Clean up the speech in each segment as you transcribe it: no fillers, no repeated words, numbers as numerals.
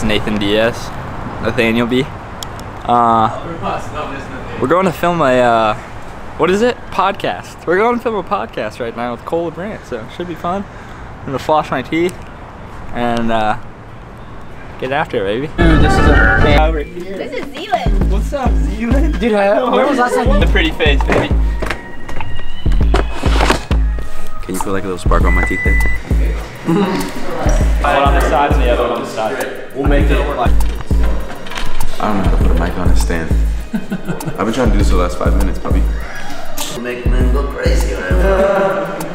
is Nathan Diaz, Nathaniel B. We're going to film a, what is it? Podcast. We're going to film a podcast right now with Cole LaBrant, so it should be fun. I'm gonna floss my teeth and get after it, baby. Dude, this is a over here. This is Zealand. What's up, Zealand? Dude, where was last time? The pretty face, baby. Can you put like a little sparkle on my teeth there? One on the side and the other one on the side. We'll make it like. I don't know how to put a mic on a stand. I've been trying to do this for the last 5 minutes, puppy. Make men go crazy, man.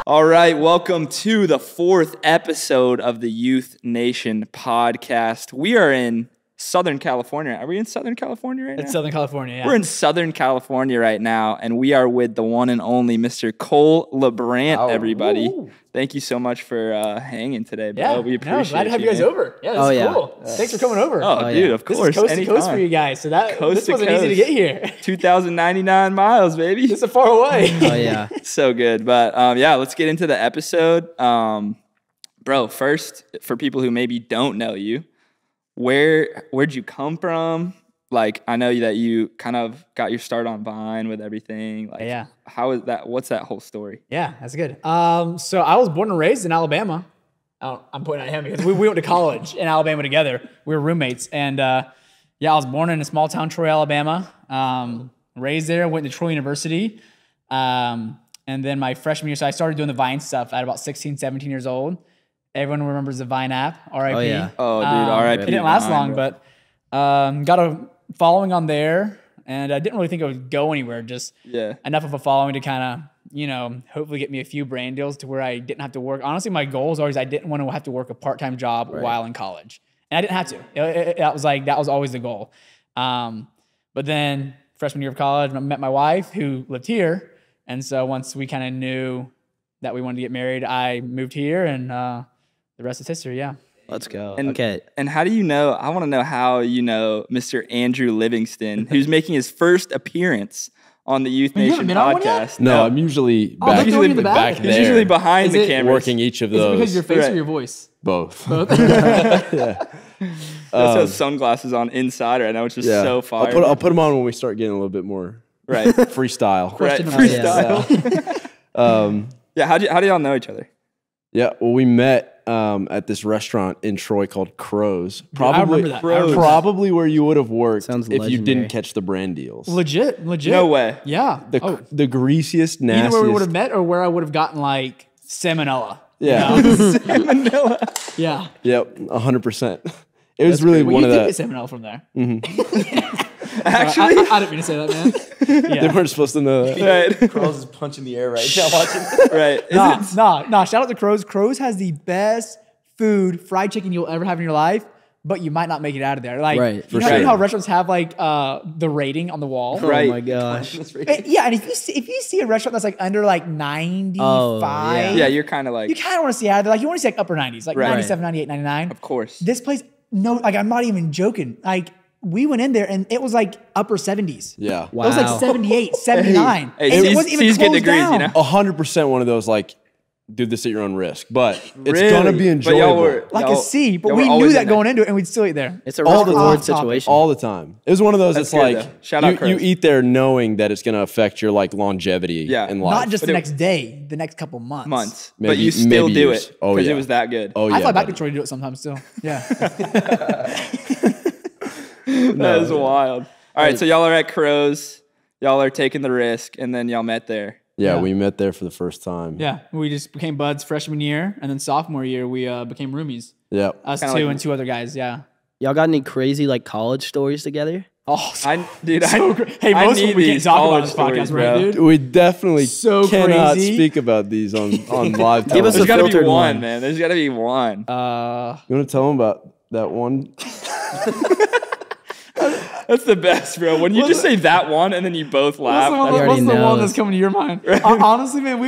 All right, welcome to the 4th episode of the YTH Nation Podcast. We are in Southern California. Are we in Southern California right now? It's Southern California, yeah. We're in Southern California right now, and we are with the one and only Mr. Cole LaBrant, everybody. Ooh. Thank you so much for hanging today, bro. Yeah, We appreciate glad to have you guys man. over. Yeah, this is cool. Thanks for coming over. Oh, dude, of This course. is coast to coast for you anytime. guys, so this to wasn't easy to get here. 2,099 miles, baby. This is far away. Oh, yeah. So good. But yeah, let's get into the episode. Bro, first, for people who maybe don't know you, where'd you come from? Like, I know that you kind of got your start on Vine with everything. Like, Yeah. How is that? What's that whole story? Yeah, that's good. So I was born and raised in Alabama. I'm pointing at him because we went to college in Alabama together. We were roommates. And yeah, I was born in a small town, Troy, Alabama. Raised there, went to Troy University. And then my freshman year, so I started doing the Vine stuff at about 16, 17 years old. Everyone remembers the Vine app, RIP. Oh, yeah. Oh, dude, R.I.P. It didn't last Vine, long, bro. but got a following on there. And I didn't really think it would go anywhere. Just enough of a following to kind of, hopefully get me a few brand deals to where I didn't have to work. Honestly, my goal was always I didn't want to have to work a part-time job while in college. And I didn't have to. That was always the goal. But then freshman year of college, I met my wife who lived here. And so once we kind of knew that we wanted to get married, I moved here and the rest is history, yeah. Let's go. And, okay. And how do you know? I want to know how you know Mr. Andrew Livingston, who's making his first appearance on the YTH you Nation haven't been on one yet? podcast. No, I'm usually Oh, they're back, throwing you in the back? He's usually behind Is the it camera. working each of Is it those. because of your face Right. or your voice? Both. Both. Yeah. He has sunglasses on inside right now, which is Yeah. so fire. I'll put them on when we start getting a little bit more right. freestyle. Right. Question number Freestyle. Yeah. How do y'all know each other? Yeah. Well, we met at this restaurant in Troy called Crow's. I remember that. I remember that. Probably where you would have worked Sounds if you legendary. didn't catch the brand deals. Legit. No way. Yeah. The greasiest, nastiest. Either where we would have met or where I would have gotten like salmonella. Yeah. Salmonella. Yeah. Yep. 100%. It was really Well, one you of did the. get salmonella from there. Actually, I didn't mean to say that, man. They Yeah. weren't supposed to know that. right. Crows is punching the air right now watching. Right. Nah. Shout out to Crow's. Crow's has the best food, fried chicken you'll ever have in your life, but you might not make it out of there. Like, Right, you for know sure. how restaurants have like the rating on the wall? Right. Oh my gosh. Yeah, and if you see a restaurant that's like under like 95, Yeah, you're kind of like, you kind of want to see out of there. Like you want to see like upper 90s, like Right. 97, 98, 99. of course. This place, no, like I'm not even joking. Like we went in there and it was like upper 70s. Yeah. It was like Wow. 78, 79. Hey, and C's- it wasn't even C's get closed degrees, down. you know? 100% one of those like, do this at your own risk, but it's Really? gonna be But y'all enjoyable were- Like y'all- a C, but y'all we were knew always that in there. going into it and we'd still eat there. It's a all the reward off topic. situation. all the time. It was one of those. That's It's good, like though. Shout out you Chris. eat there knowing that it's gonna affect your like longevity Yeah. in life. Not just But the it- next day, the next couple months. months. But Maybe- you still maybe do years. it Oh, because yeah. it was that good. Oh yeah, I fly back buddy. to Troy to do it sometimes still. Yeah. That is wild. All right, so y'all are at Crow's. Y'all are taking the risk, and then y'all met there. Yeah, Yeah. we met there for the first time. Yeah. We just became buds freshman year, and then sophomore year we became roomies. Yeah. Us Kinda two like- and two other guys. Yeah. Y'all got any crazy like college stories together? Oh, Hey, hey, most of need them we these can't talk about on college this stories, podcast, bro. right, dude? We definitely So cannot crazy. speak about these on live Give us television. There's got to be filtered one, one. man. There's got to be one. You want to tell them about that one? That's the best, bro. When you just say that one and then you both laugh. What's already the one knows. that's coming to your mind? Honestly, man,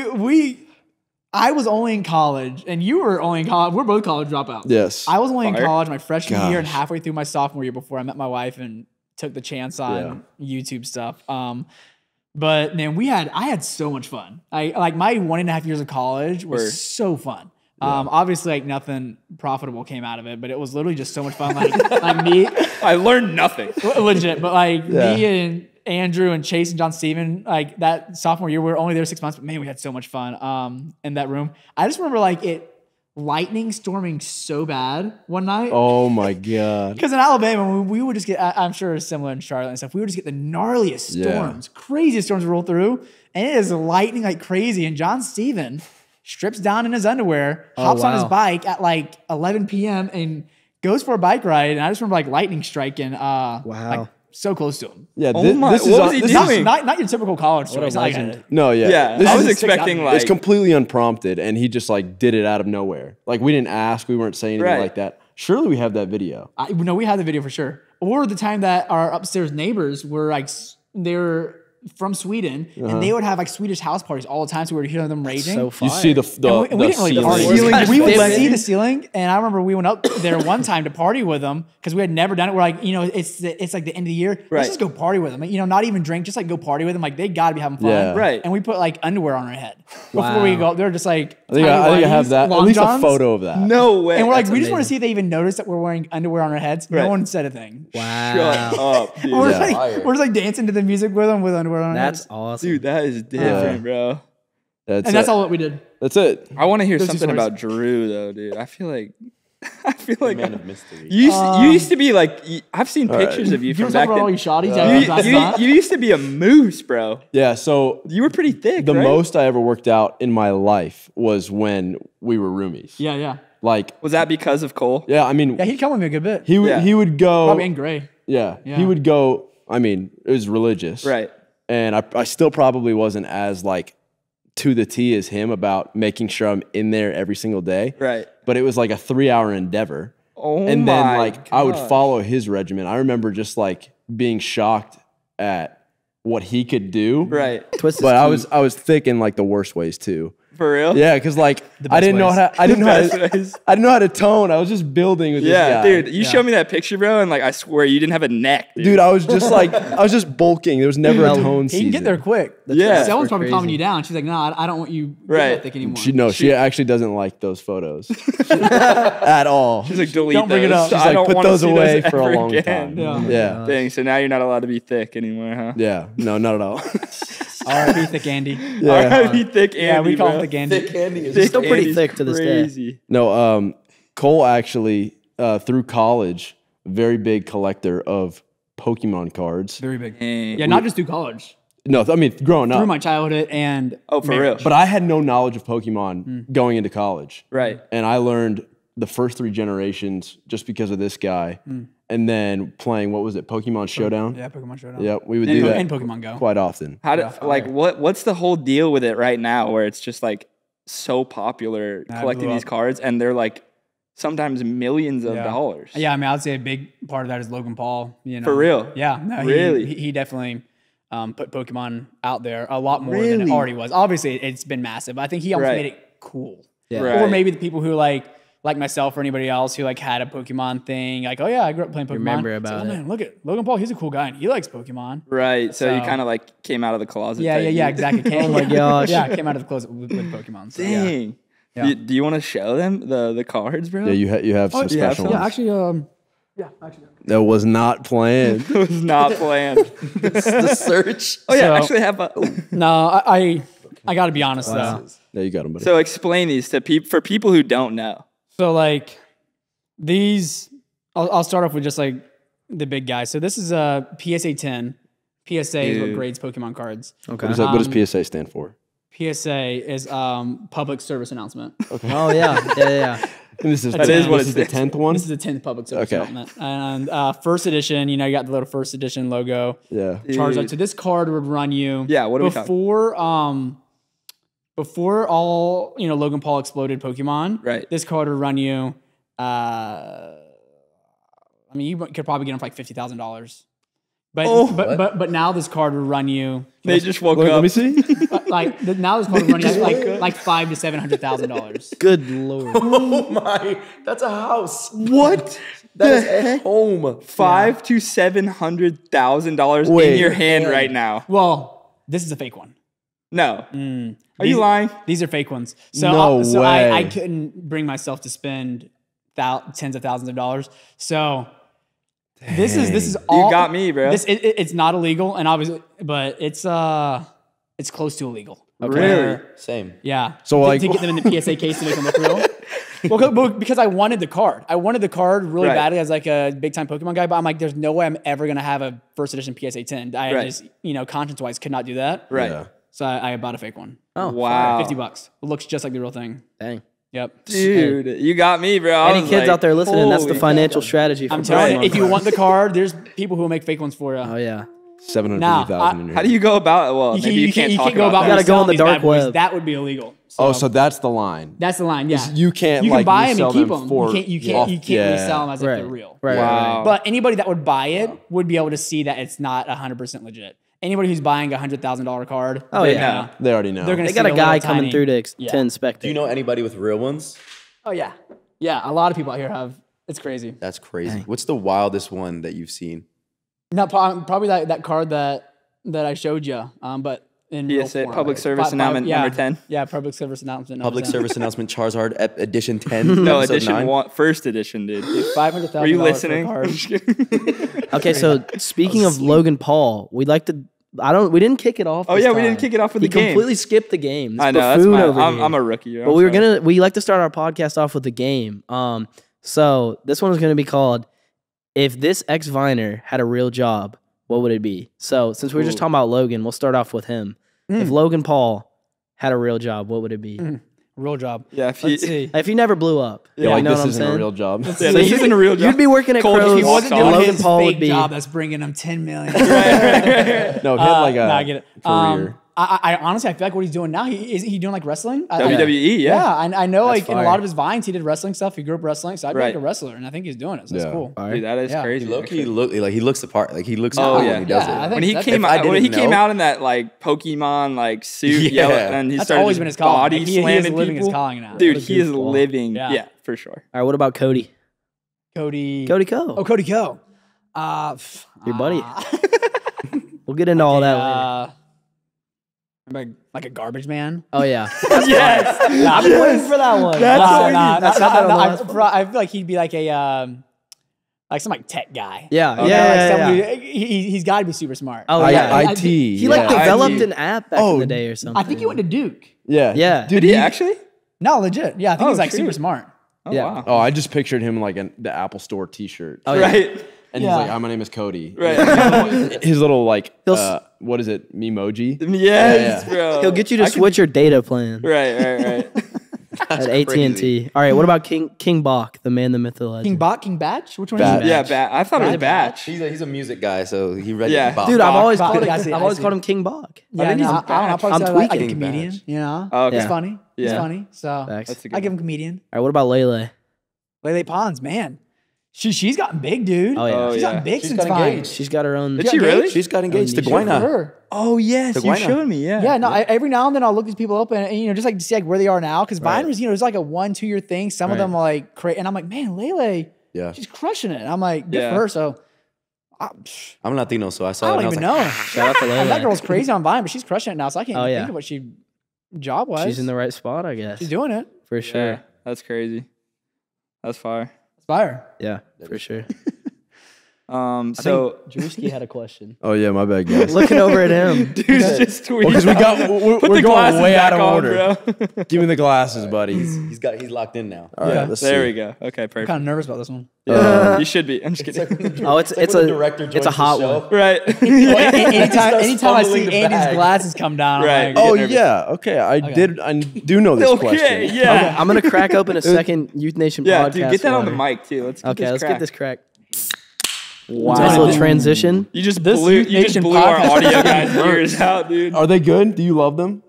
I was only in college, and you were only in college. We're both college dropouts. Yes. I was only in Fire. college my freshman year and Gosh. halfway through my sophomore year before I met my wife and took the chance on YouTube stuff. But man, I had so much fun. Like my 1.5 years of college was Word. so fun. Obviously, like nothing profitable came out of it, but it was literally just so much fun. Like me, I learned nothing. Legit, but like me and Andrew and Chase and John Steven, like that sophomore year, we were only there 6 months, but man, we had so much fun in that room. I just remember like lightning storming so bad one night. Oh my God. Because in Alabama, we would just get, I'm sure it's similar in Charlotte and stuff, we would just get the gnarliest storms, craziest storms roll through, and it is lightning like crazy. And John Steven strips down in his underwear, hops on his bike at like 11 p.m. and goes for a bike ride. And I just remember like lightning striking. Like, so close to him. Yeah, what was he doing? Not your typical college story. It's not like no, yeah. Yeah, I was expecting like... It's completely unprompted, and he just like did it out of nowhere. Like we didn't ask, we weren't saying anything like that. Surely we have that video. No, we have the video for sure. Or the time that our upstairs neighbors were like, they were from Sweden, and they would have like Swedish house parties all the time, so we were hearing them raging. So fire. You see the and we didn't really party. ceiling. We would see the ceiling, and I remember we went up there one time to party with them because we had never done it. We're like, it's like the end of the year. Let's just go party with them. Not even drink, just like go party with them. Like they got to be having fun, right? And we put like underwear on our head before we go. They're just like, I think I have that. At least a photo of that. No way. And we're like, we just want to see if they even notice that we're wearing underwear on our heads. No one said a thing. Wow. Shut up, dude. We're just like dancing to the music with them with underwear on our heads. That's awesome. Dude, that is different, bro. That's all what we did. That's it. I want to hear something about Drew, though, dude. I feel like man of mystery. You used to be like, I've seen pictures of you from back then. All you shotties. You used to be a moose, bro. Yeah, so you were pretty thick. The most I ever worked out in my life was when we were roomies. Yeah. Like, was that because of Cole? Yeah, I mean, he'd come with me a good bit. He would go probably in Gray. Yeah, he would go. I mean, it was religious, right? And I still probably wasn't as like to the T as him about making sure I'm in there every single day. Right. But it was like a 3-hour endeavor. Oh, and then like gosh. I would follow his regimen. I remember just like being shocked at what he could do. Right. But I was thick in like the worst ways too. For real? Yeah, because like I didn't know how to tone. I was just building with this guy. Dude, you showed me that picture, bro, and like I swear you didn't have a neck, dude. I was just bulking. There was never a tone season. He can get there quick. Someone's probably calming you down. She's like, no, I don't want you that thick anymore. She actually doesn't like those photos at all. She's like, delete don't bring it up. She's like, put those away for a long time. Yeah. Dang, so now you're not allowed to be thick anymore, huh? Yeah, no, not at all. R.I.P. Thick Andy. R.I.P. Thick Andy. Yeah, we call him Thick Andy. Thick Andy. He's still pretty thick to this day. No, Cole actually, through college, very big collector of Pokemon cards. Very big. Yeah, not just through college. No, I mean, growing up. Through my childhood and for real. But I had no knowledge of Pokemon going into college. Right. And I learned the first 3 generations just because of this guy. And then playing, what was it, Pokemon Showdown? Yeah, Pokemon Showdown. Yep, we would do that. And Pokemon Go. Quite often. What's the whole deal with it right now where it's just like so popular collecting these cards and they're like sometimes millions of dollars? Yeah, I mean, I'd say a big part of that is Logan Paul. For real? Yeah. No, really? He definitely put Pokemon out there a lot more than it already was. Obviously, it's been massive. I think he almost made it cool. Yeah. Right. Or maybe the people who like myself or anybody else who like had a Pokemon thing, like, oh yeah, I grew up playing Pokemon. Remember about it. Man, look at Logan Paul. He's a cool guy and he likes Pokemon. Right. So you kind of like came out of the closet. Yeah, exactly. Oh my gosh. Yeah, came out of the closet with Pokemon. So, dang. Yeah. Do you want to show them the cards, bro? Yeah, you have some special ones. Yeah, actually, That was not planned. It was not planned. The search. Oh yeah, So- I actually have a. No, I got to be honest though. Yeah, you got them, buddy. So explain these to for people who don't know. So like these, I'll start off with just like the big guys. So this is a PSA 10. PSA is what grades Pokemon cards. Okay. What does PSA stand for? PSA is public service announcement. Oh yeah. And this is That is what it's the 10th one. This is the 10th public service announcement. And first edition, you got the little first edition logo. Yeah. Charizard. So this card would run you. Yeah. What are we talking? Before all Logan Paul exploded Pokemon. Right. This card would run you. I mean, you could probably get them for like $50,000. But now this card would run you. They just woke up. Let me see. Now this card would run you like $500,000 to $700,000. Good lord. Oh my, that's a house. What? That is a home. $500,000 to $700,000 in your hand right now. Well, this is a fake one. No. Are you lying? These are fake ones. So, No way. I couldn't bring myself to spend tens of thousands of dollars. So this is all. You got me, bro. It's not illegal, and obviously, but it's close to illegal. Really? Same. Yeah. So, like- to get them in the PSA case to make them look real. Well, because I wanted the card. I wanted the card really Right. badly as like a big time Pokemon guy, but I'm like, there's no way I'm ever gonna have a first edition PSA 10. I Right. just, conscience wise, could not do that. Right. Yeah. So I bought a fake one. Oh, Wow. $50. It looks just like the real thing. dang. Yep. Dude, you got me, bro. I Any was kids like, out there listening, that's the holy financial strategy. For I'm telling you, Pokemon if you cards. want the card, there's people who will make fake ones for you. Oh yeah. 750,000 in your How do you go about it? Well, You maybe you can't talk go about about You that. gotta go on the reselling these dark bad boys. web. That would be illegal. Oh, so that's the line. That's the line. Yeah. You can't, You can like, buy them resell and keep them them. for- You can't Yeah. resell them as if Right. they're real. Right. Wow. Right. But anybody that would buy it would be able to see that it's not 100% legit. Anybody who's buying a $100,000 card, Oh, they're yeah. gonna- They already know. They're gonna They see got a guy little coming tiny- through to Yeah. inspect Do you it. know anybody with real ones? Oh yeah, yeah. A lot of people out here have. It's crazy. That's crazy. Dang. What's the wildest one that you've seen? No, probably that card that I showed you. But in real PSA, form. public service announcement yeah, number 10. Yeah, public service announcement. number Public 10. service announcement Charizard edition 10. No, episode edition 9? one, first edition, dude. $500,000. Were you for a listening? card. I'm just kidding. Okay, so speaking of Logan Paul, we'd like to. We didn't kick it off. Oh, this yeah, we didn't time. kick it off with He the game. completely skipped the game. This I know, that's buffoon my, over here. I'm a rookie. But we like to start our podcast off with the game. So this one is gonna be called "If This Ex Viner Had a Real Job, What Would It Be?" So since we were just talking about Logan, we'll start off with him. If Logan Paul had a real job, what would it be? Real job. Yeah, if Let's he, see. If he never blew up, Yeah, you like know this what I'm isn't saying? a real job. yeah, this isn't a real job. You'd be working at Cole, if Kro's. he wasn't and doing Logan his Paul fake would be. job that's bringing him $10 million. No, he had like a No, I get it. career. I honestly, I feel like what he's doing now, is he doing like wrestling? WWE, yeah. I know like in a fire. lot of his vines, he did wrestling stuff. He grew up wrestling, so I'd be Right. like a wrestler, and I think he's doing it. So that's Yeah. cool. Dude, that is Yeah. crazy. He actually. he looks the part. Like he looks Oh, cool yeah. when he does Yeah, I it. think When he that's- came If I out, when didn't he came know- out in that like Pokemon like suit, Yeah. yelling, and he That's started always just been his calling. body He is slamming living his people. calling now. Dude, What a he is goofball. living. Yeah. Yeah, for sure. All right, what about Cody? Cody Ko. Oh, Cody Ko. Your buddy. We'll get into all that later. Like a garbage man. Oh yeah. Yes. I've been waiting for that one. That's what we Nah, need. That's not on the last one. I feel like he'd be like a like some like tech guy. Yeah, You know, yeah, like yeah, someone yeah. he's got to be super smart. Oh I- yeah. IT. He like yeah. developed IT. an app back in the day or something. I think he went to Duke. Yeah. Yeah. Dude, Did he actually? No, legit. Yeah, I think Oh, he's like shoot. super smart. Oh, Yeah. wow. Oh, I just pictured him like in the Apple Store T-shirt. Oh, yeah. Right. And Yeah. he's like, "Hi, my name is Cody." Right. His little like, He'll what is it? Memoji. Yes, Yeah. bro. He'll get you to I could- switch your data plan Right. at AT&T. All right, what about King Bach, the man, the myth, the legend? King Batch? Which one Batch. is he? Yeah, I thought it was Batch. He's a music guy, so he read Yeah. it. Bob. Dude, I've Bach. always Bach. called I see, I've I always see. called him King Bach. Yeah, think he's no, a I don't know. I'll Batch. probably I'm say like a tweaking. comedian. Batch. You know? Oh, okay. He's funny. He's Yeah. funny. So Facts. That's a good I give him comedian. All right, what about Lele? Lele Pons, man. She's gotten big, dude. Oh, yeah. Oh, She's yeah. gotten big She's since got Vine. engaged. She's got her own. Did she really? She's got engaged to Good for Gwyna. her. Oh yes, The you Gwyna. showed me. Yeah. Yeah, no. Every now and then I'll look these people up and just like to see like where they are now because Vine was it was like a 1-2 year thing. Some of Right. them are like crazy, and I'm like, man, Lele, Yeah. she's crushing it. And I'm like, good Yeah. for her. So I'm Latino, so I saw I it. don't and even I was know. like, Shout out to Lele. That girl's crazy on Vine, but she's crushing it now. So I can't Oh, even yeah. think of what she job wise. She's in the right spot, I guess. She's doing it. For sure. Yeah, that's crazy. That's fire. It's fire. Yeah, for sure. So Drewski had a question. Oh yeah, my bad, guys. Looking over at him. dude's just tweeting. Because we got we're Put the going glasses way out back of on, order. bro. Give me the glasses, buddy. he's locked in now. All right, Yeah. let's There see. we go. Okay, I'm perfect. kind of nervous about this one. You should be. I'm just kidding. Oh, it's when a the director it's a joins the hot show. one. Right. anytime I see fumbling the Andy's bag. glasses come down, Right. I'm like, Oh Get nervous. yeah, okay. I do know this Okay. question. Yeah. I'm gonna crack open a second Youth Nation Yeah, podcast. dude, get that on the water. mic too. Let's get Okay, this let's crack. get this crack. Wow. Nice little transition. You just This blew. Youth You just Nation blew our podcast. audio guys' ears out, dude. Are they good? Do you love them?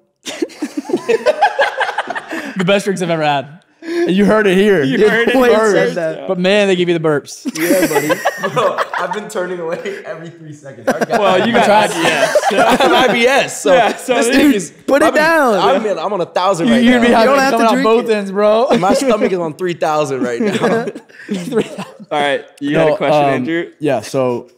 the best drinks I've ever had. You heard it here. You heard it Wait, first. said that. But man, they give you the burps. Yeah, buddy. Bro, I've been turning away every 3 seconds. Well, you got IBS. I have IBS, so Yeah, so this this thing is- is. Put it down. I'm on 1,000 right You're gonna be now. having don't it have to coming out drink both it. ends, bro. My stomach is on 3,000 right now. All right, you got a question, Andrew? Yeah, so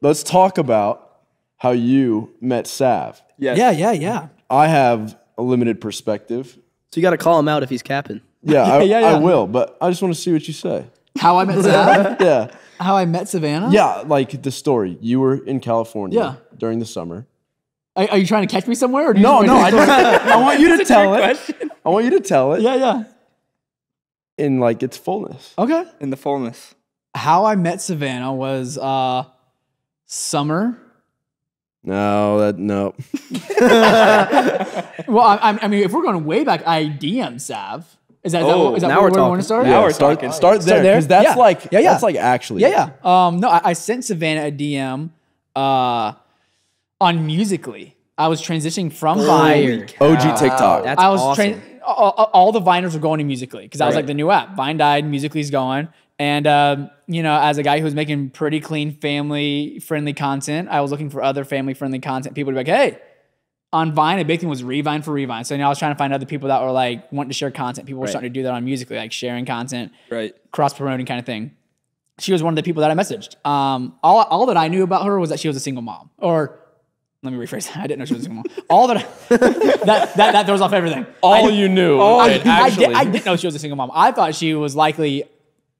let's talk about how you met Sav. Yes. Yeah. I have a limited perspective. So you got to call him out if he's capping. Yeah, I will, but I just want to see what you say. How I met Savannah? Yeah. How I met Savannah? Yeah, like the story. You were in California during the summer. Are you trying to catch me somewhere? Or No, I want you to tell it. I want you to tell it. Yeah. In like its fullness. Okay. In the fullness. How I met Savannah was summer. No. Well, I mean, if we're going way back, I DM Sav. Is that now where we're we want to start? Now we're talking. Start there, because that's that's like actually. Yeah. No, I sent Savannah a DM on Musical.ly. I was transitioning from Vine. OG TikTok. That's I was awesome. all the Viners were going to Musical.ly because I was like the new app. Vine died, Musical.ly's going. And, as a guy who was making pretty clean family-friendly content, I was looking for other family-friendly content. People would be like, hey, on Vine, a big thing was Revine for Revine. So I was trying to find other people that were like wanting to share content. People were starting to do that on Musical.ly, like sharing content, cross-promoting kind of thing. She was one of the people that I messaged. All that I knew about her was that she was a single mom. Or let me rephrase that. I didn't know she was a single mom. All that throws off everything. You knew. I didn't know she was a single mom. I thought she was likely.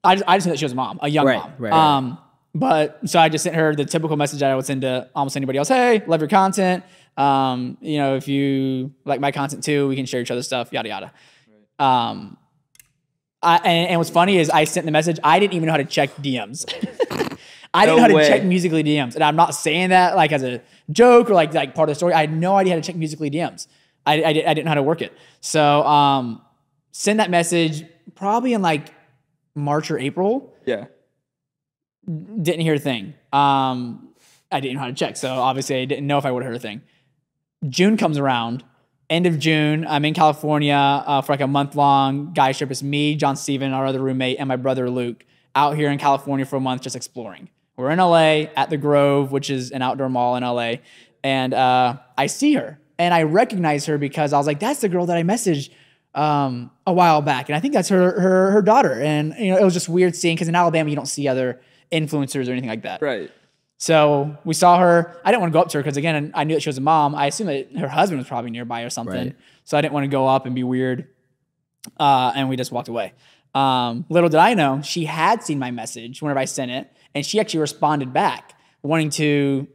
I just knew that she was a mom, a young mom. Right. But so I just sent her the typical message that I would send to almost anybody else. Hey, love your content. If you like my content too, we can share each other's stuff. Yada yada. And what's funny is I sent the message. I didn't even know how to check DMs. I didn't know how to check Musical.ly DMs, and I'm not saying that like as a joke or like part of the story. I had no idea how to check Musical.ly DMs. I didn't know how to work it. So send that message probably in like March or April. Yeah. Didn't hear a thing. I didn't know how to check, so obviously I didn't know if I would have heard a thing. June comes around. End of June, I'm in California for like a month-long guy trip. It's me, John Steven, our other roommate, and my brother Luke out here in California for a month just exploring. We're in LA at the Grove, which is an outdoor mall in LA, and I see her, and I recognize her because I was like, that's the girl that I messaged a while back, and I think that's her daughter. And it was just weird seeing, because in Alabama you don't see other influencers or anything like that. Right. So we saw her. I didn't want to go up to her because, again, I knew that she was a mom. I assumed that her husband was probably nearby or something. Right. So I didn't want to go up and be weird. And we just walked away. Little did I know, she had seen my message whenever I sent it, and she actually responded back wanting to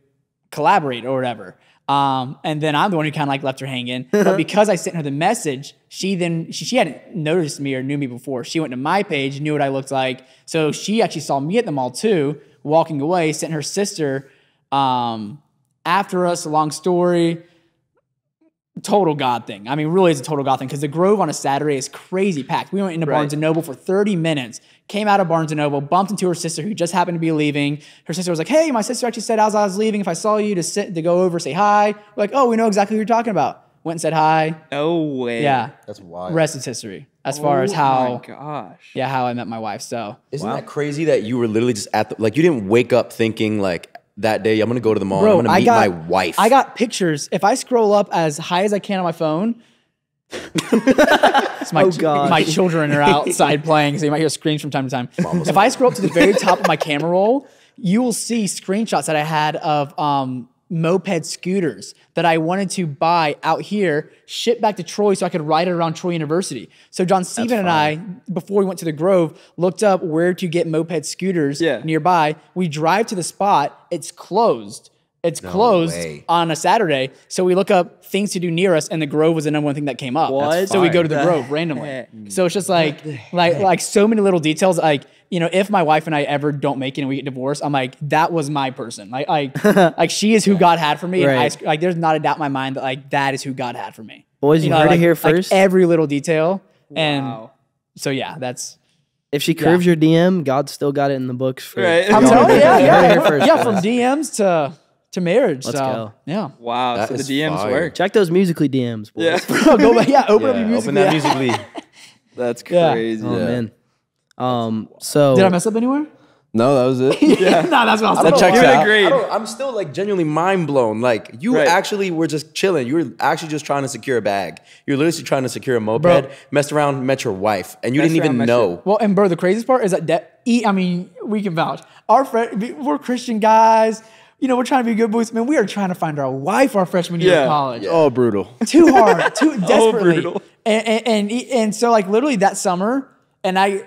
collaborate or whatever. And then I'm the one who kind of like left her hanging. But because I sent her the message, she hadn't noticed me or knew me before. She went to my page, knew what I looked like. So she actually saw me at the mall too, walking away, sent her sister after us. A long story. Total God thing. I mean, really, it's a total God thing because the Grove on a Saturday is crazy packed. We went into Barnes & Noble for 30 minutes, came out of Barnes & Noble, bumped into her sister who just happened to be leaving. Her sister was like, hey, my sister actually said as I was leaving, if I saw you to go over, say hi. We're like, oh, we know exactly who you're talking about. Went and said hi. No way. Yeah. That's wild. Rest is history as far as how, oh my gosh. yeah, how I met my wife. So Isn't that crazy that you were literally just at you didn't wake up thinking like, that day I'm gonna go to the mall. Bro, I'm gonna meet my wife. I got pictures. If I scroll up as high as I can on my phone, it's my children are outside playing, so you might hear screams from time to time. If I scroll up to the very top of my camera roll, you will see screenshots that I had of moped scooters that I wanted to buy out here, ship back to Troy so I could ride it around Troy University. So John Steven and I, before we went to the Grove, looked up where to get moped scooters nearby. We drive to the spot. It's closed. It's closed on a Saturday. So we look up things to do near us, and the Grove was the number one thing that came up. So we go to the Grove randomly. So it's just like so many little details. Like, if my wife and I ever don't make it and we get divorced, I'm like, that was my person. Like she is who God had for me. Right. And there's not a doubt in my mind that that is who God had for me. Boys, you heard it here first. Every little detail. And so yeah, that's. If she curves your DM, God still got it in the books for. Right. I'm telling you, yeah, from DMs to marriage. Let's go. Yeah. Wow. That so the is DMs fire. work. Check those Musical.ly DMs, boys. Yeah. Go back. Open up your music. Open that Musical.ly. That's crazy. Oh man. So Did I mess up anywhere? No, that was it. No, that's what I was That checks out. Agreed. I'm still like genuinely mind blown. Like you actually were just chilling. You were actually just trying to secure a bag. You're literally trying to secure a moped. Messed around, met your wife, and you didn't even know. Well, and bro, the craziest part is that we can vouch. Our friend, we're Christian guys. we're trying to be good boys. Man, we are trying to find our wife our freshman year of college. Oh, brutal. Too hard, too desperately. brutal. And so like literally that summer, and I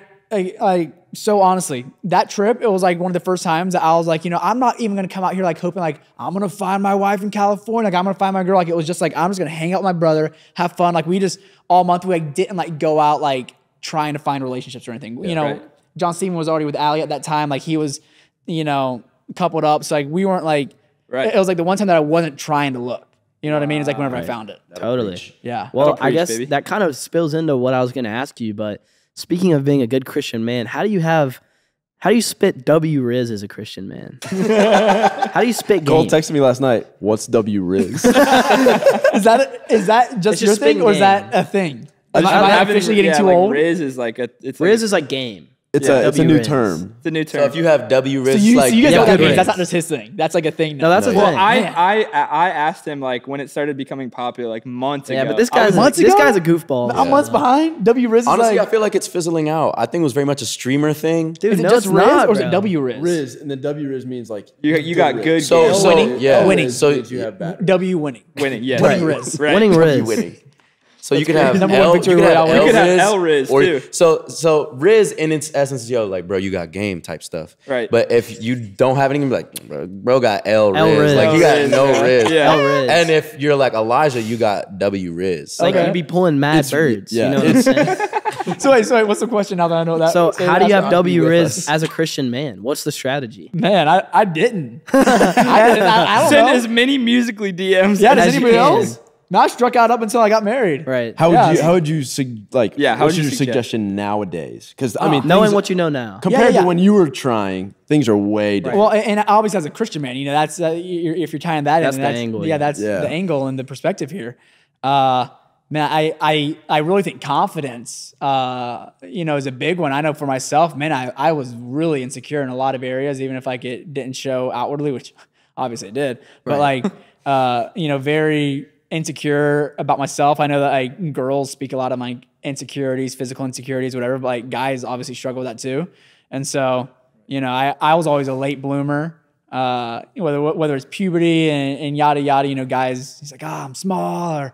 so honestly, that trip, it was like one of the first times that I was like, I'm not even gonna come out here like hoping like I'm gonna find my wife in California, like I'm gonna find my girl. Like it was just like I'm just gonna hang out with my brother, have fun. Like we just all month we like didn't like go out like trying to find relationships or anything. Right. John Steven was already with Allie at that time. Like he was, coupled up. So like we weren't like it was like the one time that I wasn't trying to look. You know what I mean? It's like whenever I found it. Totally. Yeah. Well, I guess that kind of spills into what I was gonna ask you, but speaking of being a good Christian man, how do you spit W Riz as a Christian man? How do you spit game? Cole texted me last night. What's W Riz? Is that just your thing, or is that a thing? Am I officially getting too old? Riz is like Riz is like game. It's a new term. It's a new term. So if you have W Riz, so you guys know what that means. Riz. That's not just his thing. That's like a thing now. No, that's a thing. Well, I asked him like when it started becoming popular, like months ago. Yeah, but this guy's a goofball. I'm months behind. W Riz is honestly, like, I feel like it's fizzling out. I think it was very much a streamer thing. Dude, is it no, just it's Riz not, or is it bro. W Riz? Riz, and then W Riz means like you got good. So winning. Yeah, Winning. So you have bad. W winning. Winning. Yeah. W Riz. Right. Winning Riz. winning. So you could have Number one L, you victory could have royale. You could have Riz, L Riz or, too. So Riz in its essence is like, bro, you got game type stuff. Right. But if you don't have anything, like, bro got L Riz. Riz. Like you got no Riz. Yeah. L Riz. And if you're like Elijah, you got W Riz. Like Okay. you'd be pulling mad birds. yeah. You know what I'm saying? So wait, what's the question now that I know that? So how do you have W with Riz us. as a Christian man? What's the strategy? Man, I didn't. I don't Send know. as many musically DMs. Yeah, does as you anybody can. else? No, I struck out up until I got married. Right. How Yeah, would you? so- How would you how what's would you your suggest? suggestion nowadays? Because I mean, Knowing things- what you know now. compared Yeah. to when you were trying, things are way different. Well, and obviously as a Christian man, that's if you're tying that That's in, the that's angle, Yeah, yeah. that's Yeah. the angle and the perspective here. Man, I really think confidence, is a big one. I know for myself, man, I was really insecure in a lot of areas, even if like it didn't show outwardly, which obviously it did. But like, very insecure about myself. I know that like girls speak a lot of my insecurities, physical insecurities, whatever, but like guys obviously struggle with that too. And so, I was always a late bloomer, whether it's puberty and yada, yada, guys, he's like, I'm small or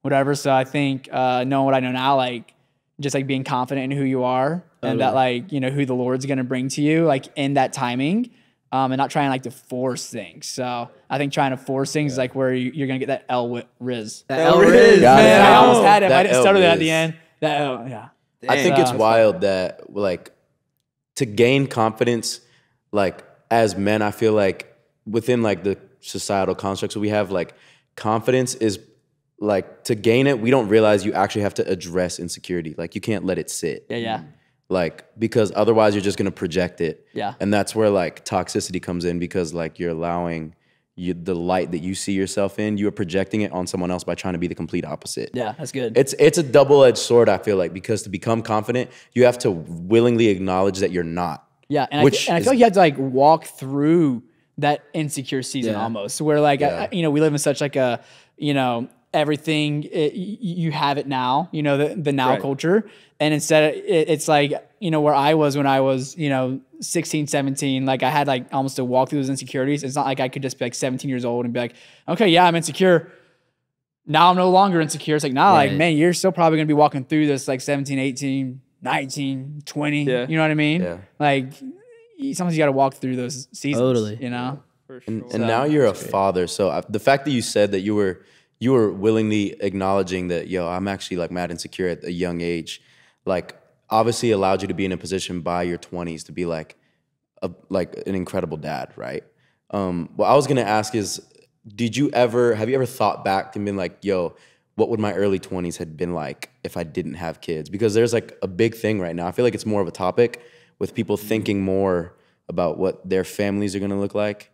whatever. So I think, knowing what I know now, like just like being confident in who you are and that like, who the Lord's going to bring to you, like in that timing, and not trying like to force things. So I think trying to force things is like where you're going to get that L Riz. That L Riz. Man, I almost had it. That I didn't L stutter that at Riz. the end. That L, yeah. I think it's Dang. wild that like to gain confidence, like as men, I feel like within like the societal constructs that we have, like confidence is like to gain it, we don't realize you actually have to address insecurity. Like you can't let it sit. Yeah. Like, because otherwise you're just gonna project it. Yeah. And that's where like toxicity comes in, because like you're allowing the light that you see yourself in, you are projecting it on someone else by trying to be the complete opposite. Yeah, that's good. It's a double-edged sword, I feel like, because to become confident, you have to willingly acknowledge that you're not. Yeah, and I feel like you have to like walk through that insecure season almost, where like we live in such like a everything you have it now, the now culture, and instead it's like where I was when I was 16, 17, like I had like almost to walk through those insecurities. It's not like I could just be like 17 years old and be like, okay, yeah, I'm insecure. Now I'm no longer insecure. It's like, nah, like, man, you're still probably gonna be walking through this like 17, 18, 19, 20. Yeah. You know what I mean? Yeah. Like sometimes you got to walk through those seasons. Totally. And now you're a father, so the fact that you said that you were willingly acknowledging that, I'm actually like mad insecure at a young age, like obviously allowed you to be in a position by your 20s to be like an incredible dad, right? What I was gonna ask is, have you ever thought back and been like, what would my early 20s had been like if I didn't have kids? Because there's like a big thing right now. I feel like it's more of a topic with people thinking more about what their families are gonna look like.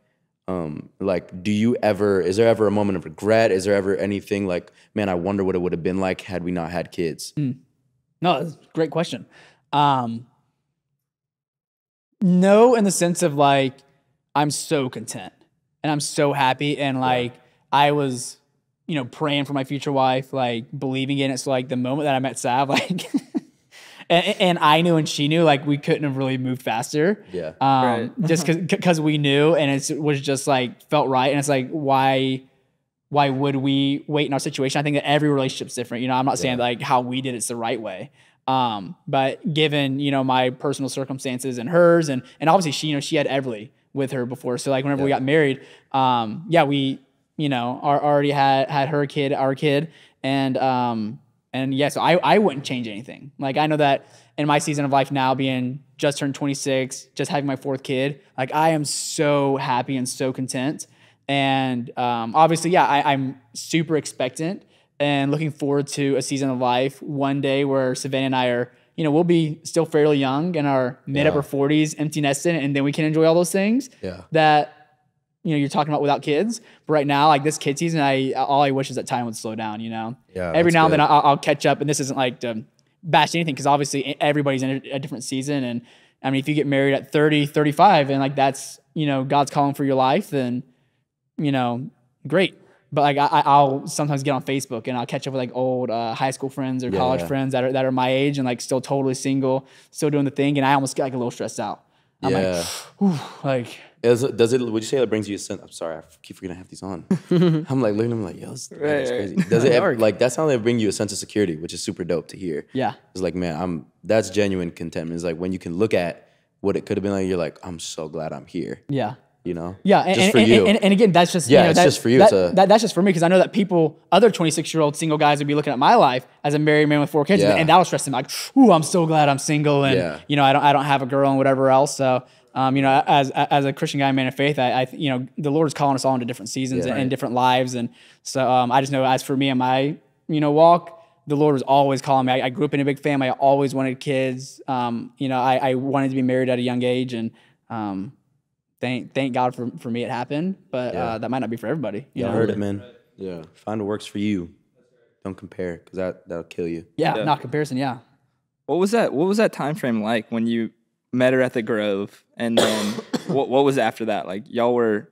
Like, is there ever a moment of regret? Is there ever anything like, man, I wonder what it would have been like had we not had kids? No, that's a great question. No, in the sense of like, I'm so content and I'm so happy. And like, I was, praying for my future wife, like believing in it. So like the moment that I met Sav, like, and I knew and she knew, like, we couldn't have really moved faster. Yeah. Just because we knew, and it was just like felt right. And it's like, why would we wait in our situation? I think that every relationship's different. You know, I'm not saying like how we did it's the right way. But given, you know, my personal circumstances and hers, and obviously she, you know, she had Everly with her before. So like whenever we got married, we, you know, already had her kid, our kid. And yeah, so I wouldn't change anything. Like, I know that in my season of life now, being just turned 26, just having my 4th kid, like, I am so happy and so content. And obviously, yeah, I'm super expectant and looking forward to a season of life one day where Savannah and I are, you know, we'll be still fairly young in our mid-upper 40s, empty nested, and then we can enjoy all those things that, you know, you're talking about without kids. But right now, like this kid season, all I wish is that time would slow down, you know? Yeah, every now and then I'll catch up, and this isn't like to bash anything, because obviously everybody's in a different season. And I mean, if you get married at 30, 35, and like that's, you know, God's calling for your life, then, you know, great. But like I'll sometimes get on Facebook and I'll catch up with like old high school friends or college friends that are my age and like still totally single, still doing the thing, and I almost get like a little stressed out. I'm like, whew, like. Does it? Would you say it brings you a sense? I'm sorry, I keep forgetting I have these on. I'm like looking at them like, yo, that's crazy. Does it ever, like that sound like bring you a sense of security, which is super dope to hear? Yeah, it's like, man, that's genuine contentment. It's like when you can look at what it could have been like, you're like, I'm so glad I'm here. Yeah. You know? Yeah, just for you. And again, that's just, yeah, you know, it's just for you. That's just for me, because I know that other 26-year-old single guys would be looking at my life as a married man with 4 kids, and that was stressing me. Like, ooh, I'm so glad I'm single, and you know, I don't have a girl and whatever else. So, you know, as a Christian guy, man of faith, I you know, the Lord is calling us all into different seasons and different lives, and so I just know, as for me and my, you know, walk, the Lord was always calling me. I grew up in a big family. I always wanted kids. You know, I wanted to be married at a young age, and thank God for me it happened, but that might not be for everybody. You know? Heard it, man. Yeah, find what works for you. Don't compare, because that'll kill you. Yeah, not comparison. Yeah. What was that time frame like when you met her at the Grove, and then what was after that? Like, y'all were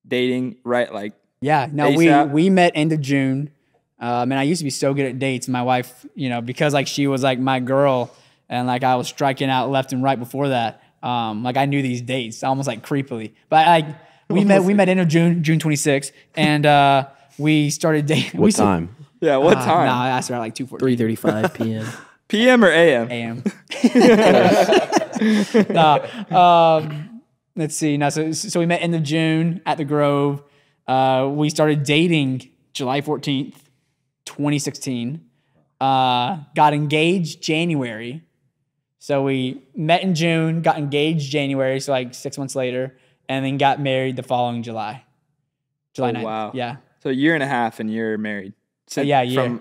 dating, right? Like, yeah, no, we met end of June. Man, I used to be so good at dates. My wife, you know, because like she was like my girl, and like I was striking out left and right before that. Like I knew these dates almost like creepily, but we met end of June 26th, and we started dating. What time? Yeah, what time? No, I asked her at like 3:35 p.m. PM or AM? AM. Let's see. Now, so we met end of June at the Grove. We started dating July 14th, 2016. Got engaged January. So we met in June, got engaged January, so like 6 months later, and then got married the following July 9th. Wow. Yeah. So a year and a half, and you're married. So yeah, a year.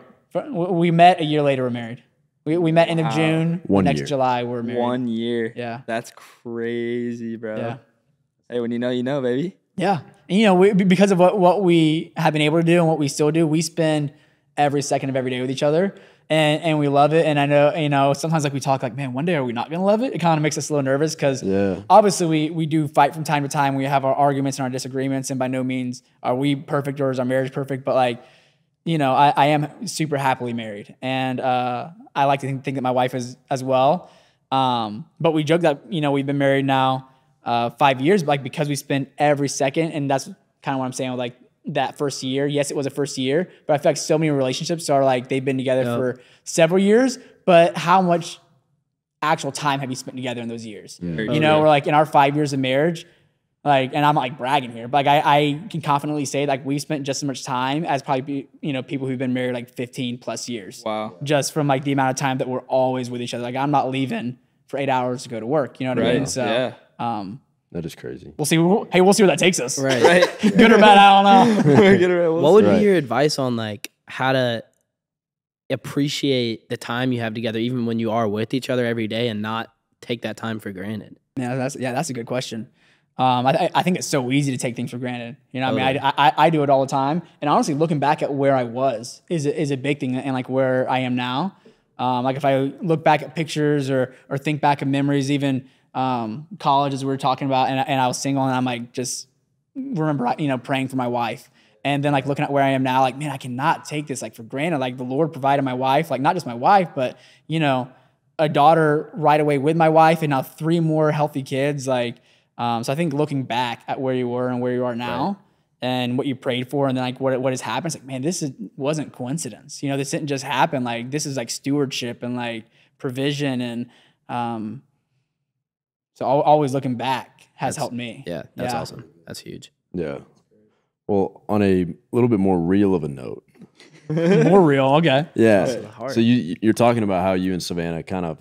We met a year later, we're married. We met end of June. Next July, we're married. 1 year. Yeah. That's crazy, bro. Yeah. Hey, when you know, baby. Yeah. And, you know, because of what we have been able to do and what we still do, we spend every second of every day with each other, and we love it. And I know, you know, sometimes like we talk like, man, one day are we not going to love it? It kind of makes us a little nervous, because obviously we do fight from time to time. We have our arguments and our disagreements, and by no means are we perfect or is our marriage perfect. But like, you know, I am super happily married, and I like to think that my wife is as well. But we joke that, you know, we've been married now 5 years, but like because we spend every second, and that's kind of what I'm saying with like that first year. Yes, it was a first year, but I feel like so many relationships are like they've been together for several years, but how much actual time have you spent together in those years? You know, we're like in our 5 years of marriage, like, and I'm like bragging here, but like I can confidently say like we've spent just as much time as probably, you know, people who've been married like 15 plus years. Wow. Just from like the amount of time that we're always with each other. Like I'm not leaving for 8 hours to go to work. You know what I mean? So that is crazy. We'll see. Hey, we'll see where that takes us. Right. Good or bad, I don't know. What would be your advice on like how to appreciate the time you have together, even when you are with each other every day, and not take that time for granted? Yeah, that's a good question. I think it's so easy to take things for granted. You know, I mean, I do it all the time, and honestly, looking back at where I was is a big thing, and like where I am now. Like if I look back at pictures or think back of memories, even college, as we were talking about, and I was single, and I'm like just remember, you know, praying for my wife, and then like looking at where I am now, like, man, I cannot take this like for granted. Like the Lord provided my wife, like not just my wife, but you know, a daughter right away with my wife, and now 3 more healthy kids. Like, so I think looking back at where you were and where you are now, and what you prayed for, and then like what has happened, it's like, man, wasn't coincidence. You know, this didn't just happen. Like, this is like stewardship and like provision, and so always looking back has helped me. Yeah, that's awesome. That's huge. Yeah. Well, on a little bit more real of a note. More real, okay. Yeah. So you're talking about how you and Savannah kind of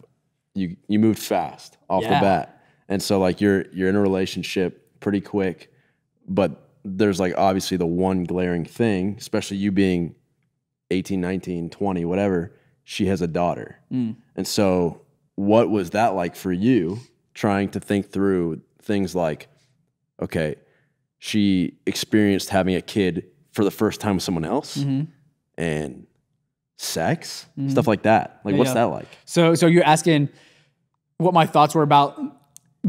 you moved fast off the bat, and so like you're in a relationship pretty quick, but there's like obviously the one glaring thing, especially you being 18, 19, 20, whatever. She has a daughter, and so what was that like for you? Trying to think through things like, okay, she experienced having a kid for the first time with someone else, and sex, stuff like that. Like, what's that like? So you're asking what my thoughts were about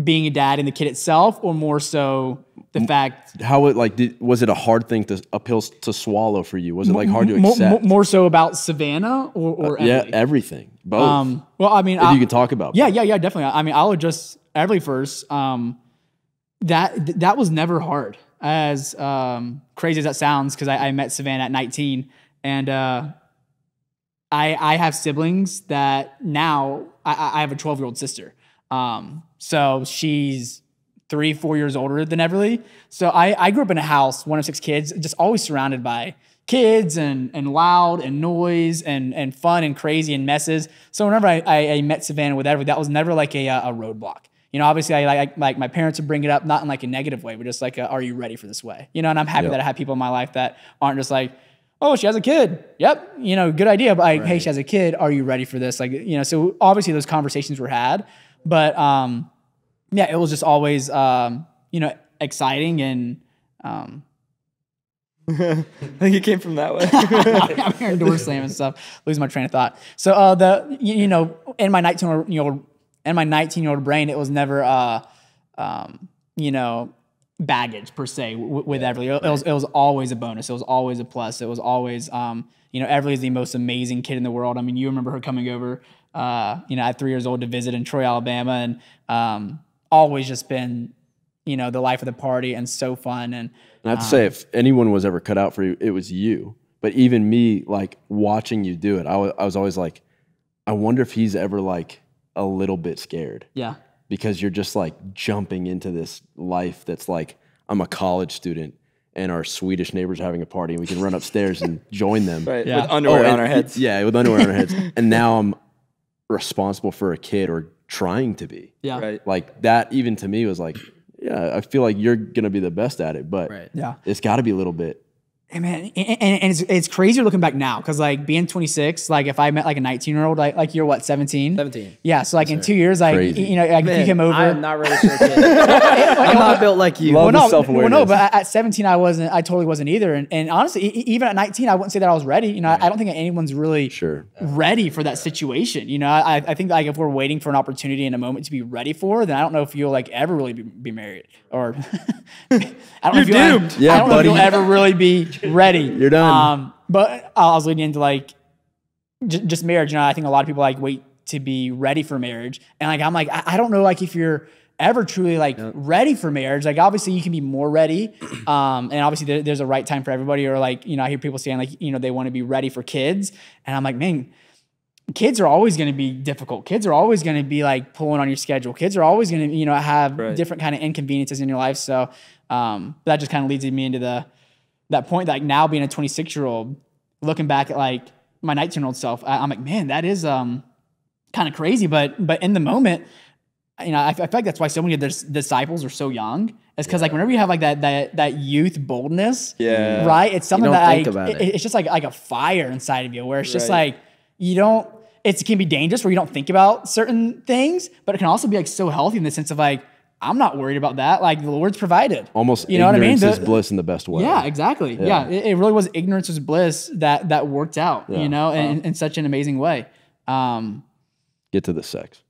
being a dad and the kid itself, or more so the fact how it like was it a hard thing a pill to swallow for you? Was it like hard to accept? More so about Savannah or Emily? Yeah, everything. Both. Well, I mean, if you can talk about. Yeah, definitely. I mean, I'll address Emily first. That was never hard, as crazy as that sounds, because I met Savannah at 19, and I have siblings that now I have a 12-year-old sister. So she's 3-4 years older than Everly. So I grew up in a house, one of 6 kids, just always surrounded by kids and loud and noise and fun and crazy and messes. So whenever I met Savannah with Everly, that was never like a roadblock. You know, obviously I like my parents would bring it up, not in like a negative way, but just like, are you ready for this way? You know, and I'm happy that I have people in my life that aren't just like, oh, she has a kid. Yep. You know, good idea. But like, hey, she has a kid. Are you ready for this? Like, you know, so obviously those conversations were had, but yeah, it was just always, you know, exciting and, I think it came from that way. I'm hearing door slam and stuff, losing my train of thought. So you know, in my 19-year-old brain, it was never you know, baggage per se with Everly. It was always a bonus. It was always a plus. It was always you know, Everly is the most amazing kid in the world. I mean, you remember her coming over you know, at 3 years old to visit in Troy, Alabama, and always just been, you know, the life of the party and so fun. And I have to say, if anyone was ever cut out for you, it was you. But even me, like watching you do it, I was always like, I wonder if he's ever like a little bit scared. Yeah. Because you're just like jumping into this life that's like, I'm a college student and our Swedish neighbors are having a party and we can run upstairs and join them. Right. Yeah. With underwear on our heads. Yeah, with underwear on our heads. And now I'm responsible for a kid, or trying to be. Yeah. Right. Like that even to me was like, yeah, I feel like you're going to be the best at it, but it's got to be a little bit. And man, and it's crazy looking back now, because like being 26, like if I met like a 19-year-old, like you're what, 17? 17. Yeah, so like in 2 years, like you know, like if you came over, I'm not ready for a kid. I'm not built like you. Love the self-awareness. Well, no, but at 17, I totally wasn't either. And honestly, even at 19, I wouldn't say that I was ready. You know, I don't think anyone's really ready for that situation. You know, I think like if we're waiting for an opportunity and a moment to be ready for, then I don't know if you'll like ever really be married, or I don't know if doomed. I don't know if you'll ever really be ready. You're done. But I was leading into like just marriage. You know, I think a lot of people like wait to be ready for marriage, and like I'm like I don't know like if you're ever truly like ready for marriage. Like obviously you can be more ready, and obviously there's a right time for everybody. Or like, you know, I hear people saying like, you know, they want to be ready for kids, and I'm like, man, kids are always going to be difficult. Kids are always going to be like pulling on your schedule. Kids are always going to, you know, have different kind of inconveniences in your life. So that just kind of leads me into that point, that like now being a 26-year-old, looking back at like my 19-year-old self, I'm like, man, that is kind of crazy. But in the moment, you know, I feel like that's why so many of their disciples are so young. It's because like whenever you have like that youth boldness, right? It's something that like it's just like a fire inside of you, where it's just like you don't. It can be dangerous where you don't think about certain things, but it can also be like so healthy in the sense of like, I'm not worried about that. Like the Lord's provided. Almost, you know what I mean? Ignorance is bliss in the best way. Yeah, exactly. Yeah, it really was ignorance was bliss that worked out. You know, in such an amazing way. Get to the sex.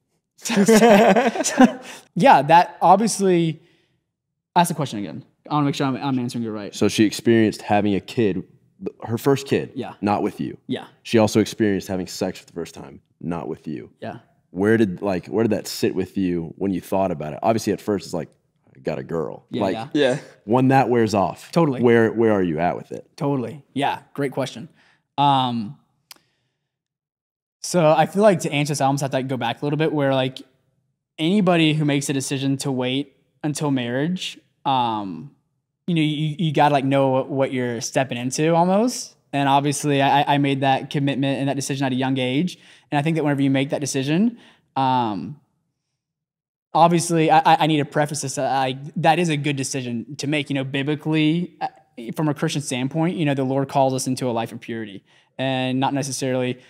Yeah, that obviously. Ask the question again. I want to make sure I'm answering it right. So she experienced having a kid, her first kid. Yeah. Not with you. Yeah. She also experienced having sex for the first time, not with you. Yeah. where did that sit with you when you thought about it? Obviously, at first it's like, I got a girl. Yeah. When that wears off, totally. Where are you at with it? Totally. Yeah. Great question. So I feel like to answer this, I almost have to go back a little bit where like anybody who makes a decision to wait until marriage, you got to like know what you're stepping into almost. And obviously I made that commitment and that decision at a young age. And I think that whenever you make that decision, obviously I need to preface this. That is a good decision to make, biblically from a Christian standpoint, the Lord calls us into a life of purity and not necessarily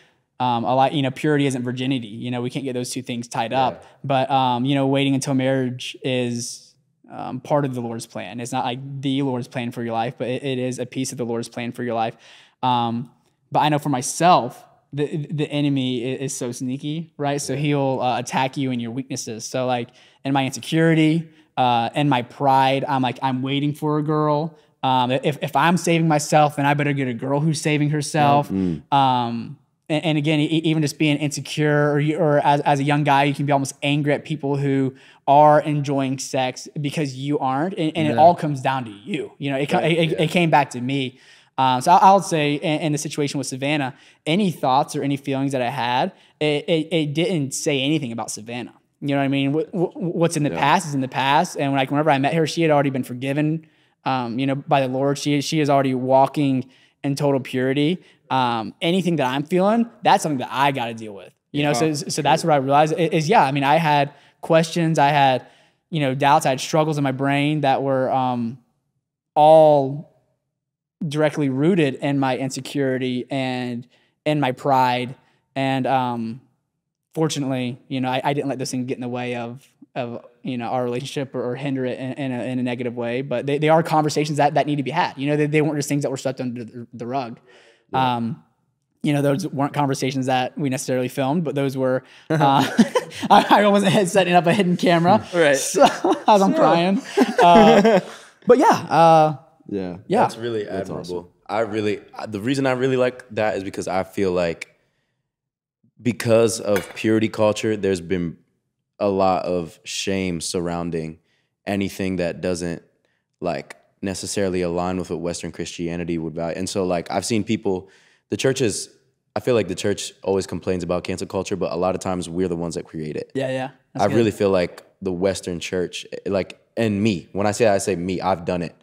purity isn't virginity. We can't get those two things tied up, but waiting until marriage is part of the Lord's plan. It's not like the Lord's plan for your life, but it is a piece of the Lord's plan for your life. But I know for myself, the enemy is so sneaky, right? So he'll attack you in your weaknesses. So like in my insecurity, and my pride, I'm waiting for a girl. If I'm saving myself, then I better get a girl who's saving herself. And again, even just being insecure or as a young guy, you can be almost angry at people who are enjoying sex because you aren't. And it all comes down to you. It came back to me. So I would say in the situation with Savannah, any thoughts or any feelings that I had, it didn't say anything about Savannah. You know what I mean? What's in the past is in the past. And whenever I met her, she had already been forgiven, by the Lord. She is already walking in total purity. Anything that I'm feeling, that's something that I got to deal with. So that's what I realized is I had questions, I had, doubts, I had struggles in my brain that were all directly rooted in my insecurity and in my pride. And fortunately, I didn't let those things get in the way of our relationship or hinder it in a negative way. But they are conversations that need to be had. They weren't just things that were swept under the rug. Those weren't conversations that we necessarily filmed, but those were, I wasn't setting up a hidden camera, right? So, as I'm crying. But yeah. That's really admirable. Awesome. The reason I really like that is because I feel like because of purity culture, there's been a lot of shame surrounding anything that doesn't like necessarily align with what Western Christianity would value. And so like I've seen people, I feel like the church always complains about cancel culture, but a lot of times we're the ones that create it. Yeah. I really feel like the Western church, like, and me, when I say me, I've done it.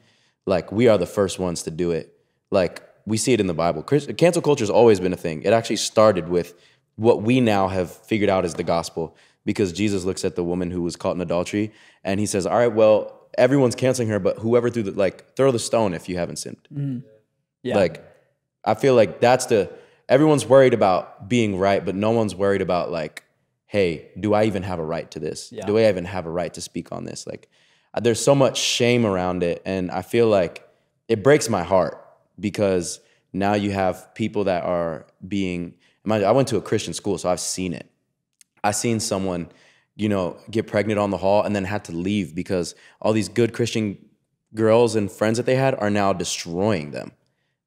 Like we are the first ones to do it. Like we see it in the Bible. Cancel culture has always been a thing. It actually started with what we now have figured out as the gospel, because Jesus looks at the woman who was caught in adultery and he says, all right, well, everyone's canceling her, but whoever throw the stone if you haven't sinned. Mm-hmm. Yeah. Like, I feel like everyone's worried about being right, but no one's worried about like, hey, do I even have a right to this? Yeah. Do I even have a right to speak on this? Like, there's so much shame around it. And I feel like it breaks my heart because now you have people that are I went to a Christian school, so I've seen it. I've seen someone, get pregnant on the hall and then had to leave because all these good Christian girls and friends that they had are now destroying them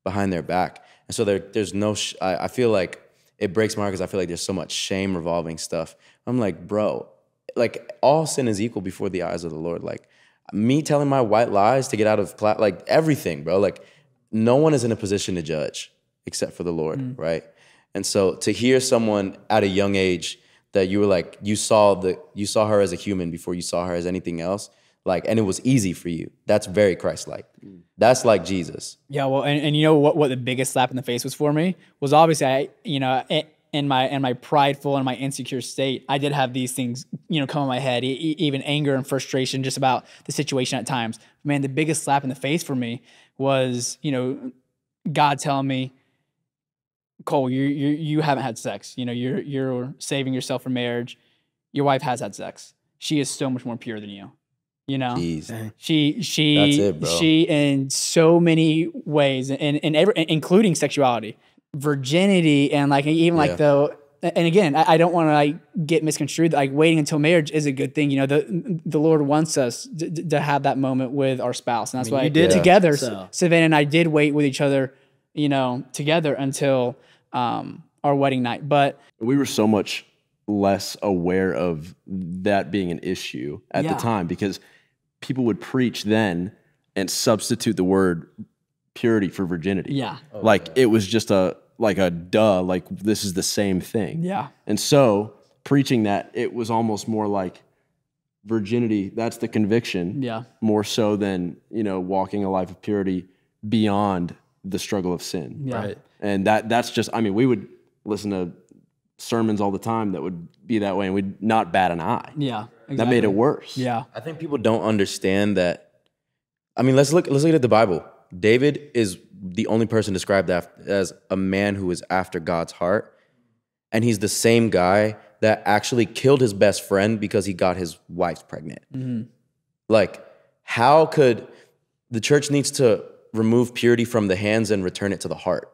behind their back. And so there's no, I feel like it breaks my heart because I feel like there's so much shame revolving stuff. I'm like, bro, like all sin is equal before the eyes of the Lord. Like me telling my white lies to get out of class, like everything, bro. Like no one is in a position to judge except for the Lord, right? And so to hear someone at a young age that you were like, you saw her as a human before you saw her as anything else, like, and it was easy for you. That's very Christ-like. That's like Jesus. Yeah, well, and you know what the biggest slap in the face was for me was obviously in my prideful and my insecure state, I did have these things, come in my head, even anger and frustration just about the situation at times. Man, the biggest slap in the face for me was, God telling me, Cole, you haven't had sex. You're saving yourself for marriage. Your wife has had sex. She is so much more pure than you. Jeez. She That's it, bro. She in so many ways, and including sexuality, virginity, and and again, I don't want to get misconstrued. Like waiting until marriage is a good thing. The Lord wants us to have that moment with our spouse, and that's why together, Savannah and I did wait with each other, together until our wedding night. But we were so much less aware of that being an issue at the time, because people would preach then and substitute the word purity for virginity. Yeah. Like it was just a duh, like this is the same thing. Yeah. And so preaching that, it was almost more like virginity, that's the conviction. Yeah. More so than, walking a life of purity beyond the struggle of sin. Yeah. Right. And that's just, I mean, we would listen to sermons all the time that would be that way and we'd not bat an eye. Yeah. Exactly. That made it worse. Yeah. I think people don't understand that. I mean, let's look at the Bible. David is the only person described as a man who is after God's heart. And he's the same guy that actually killed his best friend because he got his wife pregnant. Mm-hmm. Like, how could the church needs to remove purity from the hands and return it to the heart?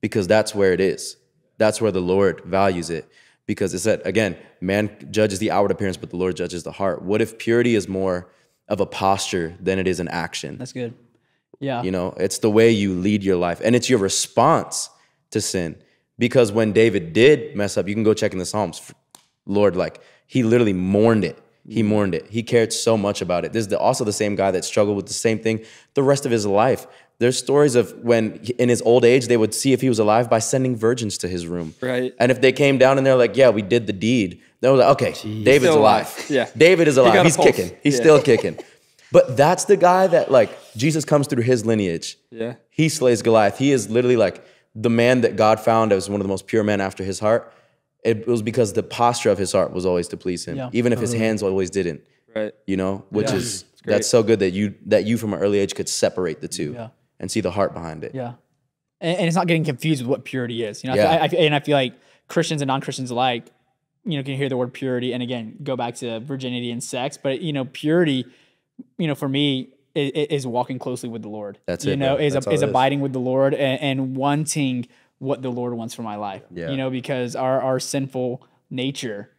Because that's where it is. That's where the Lord values it. Because it said, again, man judges the outward appearance, but the Lord judges the heart. What if purity is more of a posture than it is an action? That's good. Yeah. It's the way you lead your life. And it's your response to sin. Because when David did mess up, you can go check in the Psalms. Lord, like, he literally mourned it. He mourned it. He cared so much about it. This is also the same guy that struggled with the same thing the rest of his life. There's stories of when in his old age, they would see if he was alive by sending virgins to his room. Right. And if they came down and they're like, yeah, we did the deed, they were like, okay, David's still alive. Yeah. David is alive. got a He's pulse. kicking. He's still kicking. But that's the guy that, like, Jesus comes through his lineage. Yeah. He slays Goliath. He is literally like the man that God found as one of the most pure men after his heart. It was because the posture of his heart was always to please him, even if his hands always didn't. Right. Which is, that's so good that you from an early age could separate the two and see the heart behind it. Yeah. And it's not getting confused with what purity is. Yeah. I feel like Christians and non-Christians alike, can hear the word purity and again, go back to virginity and sex. But, purity, for me, is walking closely with the Lord. That's it. Is abiding with the Lord and wanting what the Lord wants for my life. Yeah. Because our sinful nature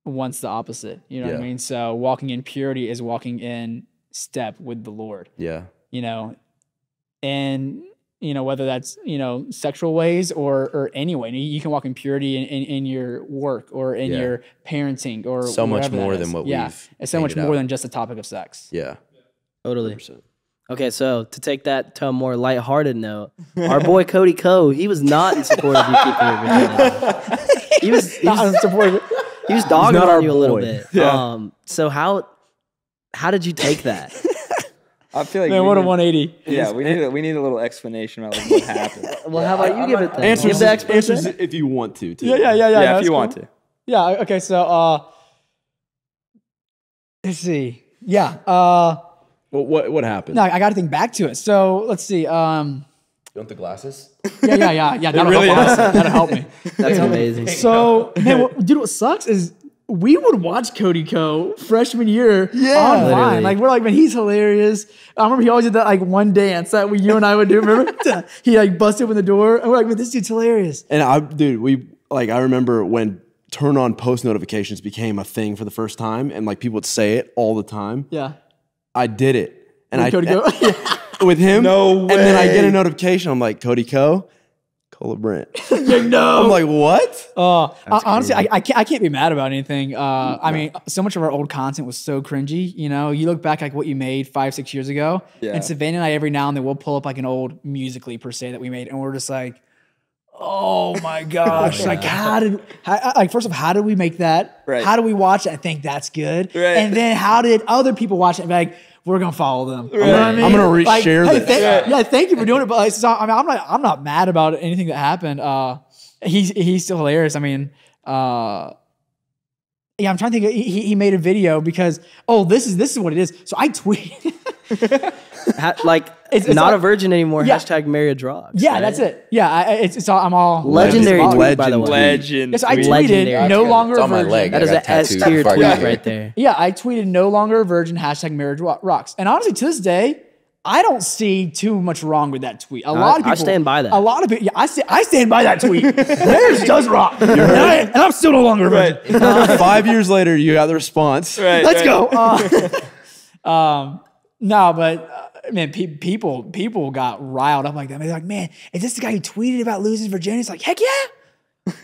wants the opposite. You know what I mean? So walking in purity is walking in step with the Lord. Yeah. And whether that's sexual ways or any way, you can walk in purity in your work or in your parenting or so much more than what we've it's so much more out. than just the topic of sex. Yeah. Totally. 100%. Okay, so to take that to a more lighthearted note, our boy Cody Coe, he was not in support of you keeping your virginity. He was dogging on you a little bit. Yeah. So how did you take that? I feel like Man, what a 180. Yeah, we need a little explanation about what happened. Well, how about you give it then? Answers, Give the explanation. answers if you want to. Too. Yeah, Yeah, if that's you cool. want to. Yeah. Okay. So, let's see. Yeah. Well, what happened? No, I got to think back to it. So let's see. You want the glasses? Yeah. That'll really help. Honestly. That'll help me. That's amazing. So, man, what sucks is we would watch Cody Coe freshman year online. Literally. Like, we're like, man, he's hilarious. I remember he always did that, like, one dance that you and I would do. Remember? He, like, busted open the door. And we're like, man, this dude's hilarious. And I remember when turn on post notifications became a thing for the first time and like people would say it all the time. Yeah. I did it. And Cody Coe? with him. No And then I way. get a notification. I'm like, Cody Coe, LaBrant. Yeah, no. I'm like, what? Honestly, I can't be mad about anything. I mean, so much of our old content was so cringy. You look back like what you made 5-6 years ago, Yeah. and Savannah and I every now and then we'll pull up like an old Musically per se that we made, and we're just like, oh my gosh! Like, first off, how did we make that? Right. How do we watch it and think that's good? Right. And then how did other people watch it and be like, we're gonna follow them? You know what I mean? I'm gonna reshare hey, this. thank you for doing it. But so, I mean, I'm not mad about anything that happened. He's still hilarious. I mean, I'm trying to think. He made a video because this is what it is. So I tweeted. It's not a virgin anymore. Yeah. Hashtag marry a drug. Yeah, right? that's it. Yeah, it's all. I'm all Legendary it's all- tweet, by the way. Legend. Yes, I tweet. tweeted Legendary. no longer It's a on my virgin. leg. That I is got an S tattooed tier before I tweet got here. right there. Yeah, I tweeted no longer a virgin. Hashtag marriage rocks. And honestly, to this day, I don't see too much wrong with that tweet. A lot of people. I stand by that. A lot of people. Yeah, I stand by that tweet. Marriage does rock. And I'm still no longer a virgin. 5 years later, you got the response. Right, Let's right. go. No, but man, people got riled up like that. They're like, man, is this the guy who tweeted about losing virginity? It's like, heck yeah.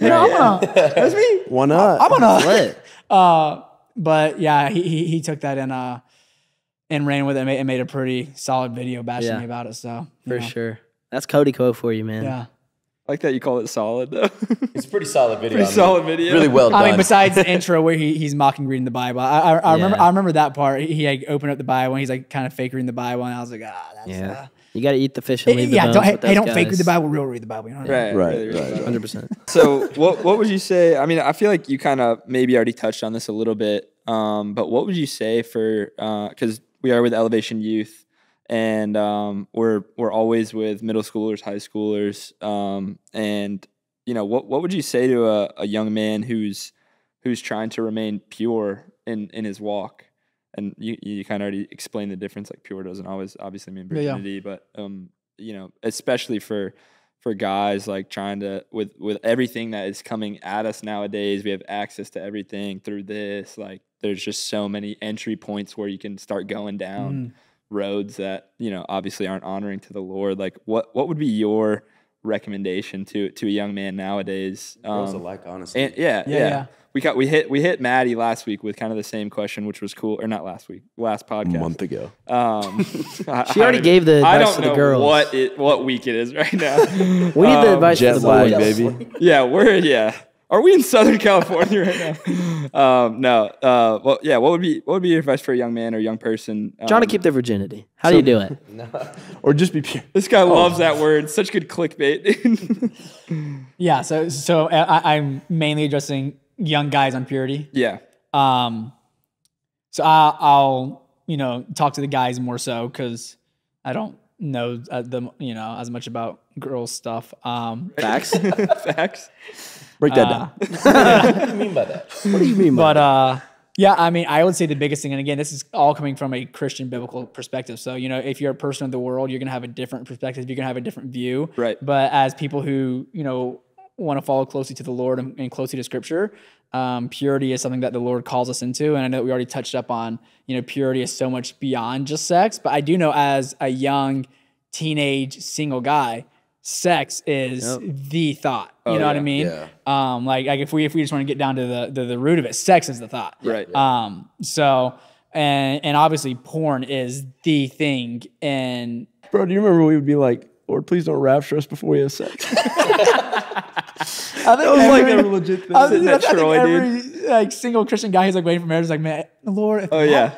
You know, I'm gonna. That's me. Why not? I'm gonna. Lit. But yeah, he took that and ran with it and made a pretty solid video bashing me about it. So For sure. That's Cody Ko for you, man. Yeah. I like that you call it solid though. It's a pretty solid video. Pretty solid video. Really well done. I mean, besides the intro where he's mocking reading the Bible, I remember that part. He like opened up the Bible and he's like kind of fake reading the Bible, and I was like, that's You got to eat the fish and leave the bones. don't fake read the Bible, real read the Bible. You know what I mean? Right. Right. 100%. So what would you say? I mean, I feel like you kind of maybe already touched on this a little bit, but what would you say for because we are with Elevation Youth, and we're always with middle schoolers, high schoolers, and you know what would you say to a young man who's trying to remain pure in his walk? And you kind of already explained the difference. Like pure doesn't always obviously mean virginity, but you know, especially for guys like trying to with everything that is coming at us nowadays, we have access to everything through this. Like there's just so many entry points where you can start going down roads that, you know, obviously aren't honoring to the Lord. Like what would be your recommendation to a young man nowadays? Girls alike, honestly. And yeah. We hit Maddie last week with kind of the same question, which was cool. Or not last week, last podcast. A month ago. She already gave the advice to the girls. What week it is right now. We need the advice Jet to the lag, boys. baby. Yeah. Are we in Southern California right now? No. Well, yeah. What would be your advice for a young man or young person? Trying to keep their virginity. How do you do it? Or just be pure. This guy loves that word. Such good clickbait. Yeah. So I'm mainly addressing young guys on purity. Yeah. So I'll talk to the guys more so because I don't know as much about girls stuff. Facts. Facts. Break that down. What do you mean by that? What do you mean by that? Yeah, I mean, I would say the biggest thing, and again, this is all coming from a Christian biblical perspective. So, if you're a person of the world, you're going to have a different perspective. You're going to have a different view. Right. But as people who, want to follow closely to the Lord and closely to Scripture, purity is something that the Lord calls us into. And I know that we already touched up on, purity is so much beyond just sex. But I do know as a young teenage single guy, sex is the thought. You know what I mean? Yeah. Like if we just want to get down to the root of it, sex is the thought. Right. So and obviously porn is the thing. And Bro, do you remember we would be like, Lord, please don't rapture us before we have sex? I think That was like a legit thing. I think Troy, every single Christian guy who's like waiting for marriage is like, man, Lord. I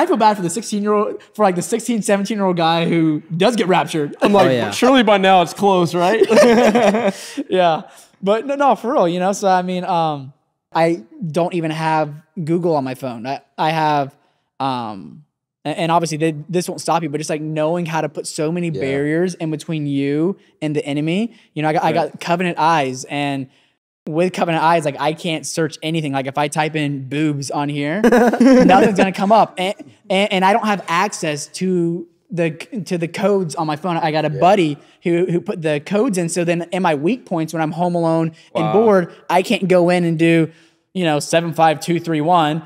feel bad for the 16-year-old, for like the 16, 17-year-old guy who does get raptured. I'm like, surely by now it's close, right? yeah. But no, for real, So I mean, I don't even have Google on my phone. I have, and obviously this won't stop you, but just like knowing how to put so many barriers in between you and the enemy. I got covenant eyes, and with covenant eyes, like I can't search anything. Like if I type in boobs on here, nothing's gonna come up, and I don't have access to the codes on my phone. I got a buddy who put the codes in. So then in my weak points when I'm home alone and bored, I can't go in and do 75231.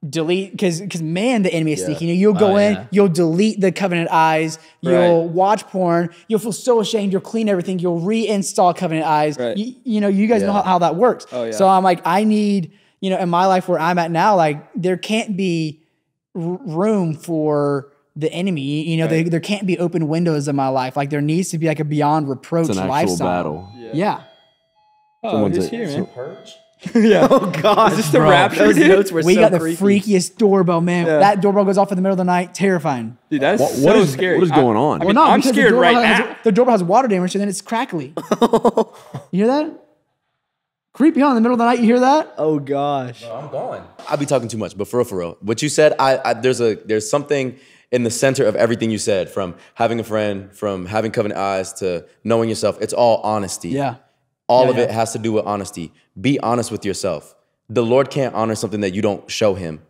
Delete because man, the enemy is sneaky. You'll go in, you'll delete the covenant eyes, you'll watch porn, you'll feel so ashamed, you'll clean everything, you'll reinstall covenant eyes. Right. You guys know how that works. So I'm like, I need, in my life where I'm at now, like there can't be room for the enemy. There can't be open windows in my life. Like there needs to be like a beyond reproach It's an actual lifestyle. battle. Yeah. Oh, who's here, man? Purge? Yeah. Oh God! Is this the rapture? Those Dude? notes were We so got the creepy. freakiest doorbell, man. Yeah. That doorbell goes off in the middle of the night. Terrifying. Dude, that's What so is scary. What is going on? I mean, I'm because scared the right doorbell now. the doorbell has water damage, and then it's crackly. You hear that? Creepy, huh? In the middle of the night, you hear that? Oh gosh! I'm going. I'll be talking too much, but for real. What you said, there's something in the center of everything you said, from having a friend, from having covenant eyes to knowing yourself. It's all honesty. Yeah. All of it has to do with honesty. Be honest with yourself. The Lord can't honor something that you don't show him.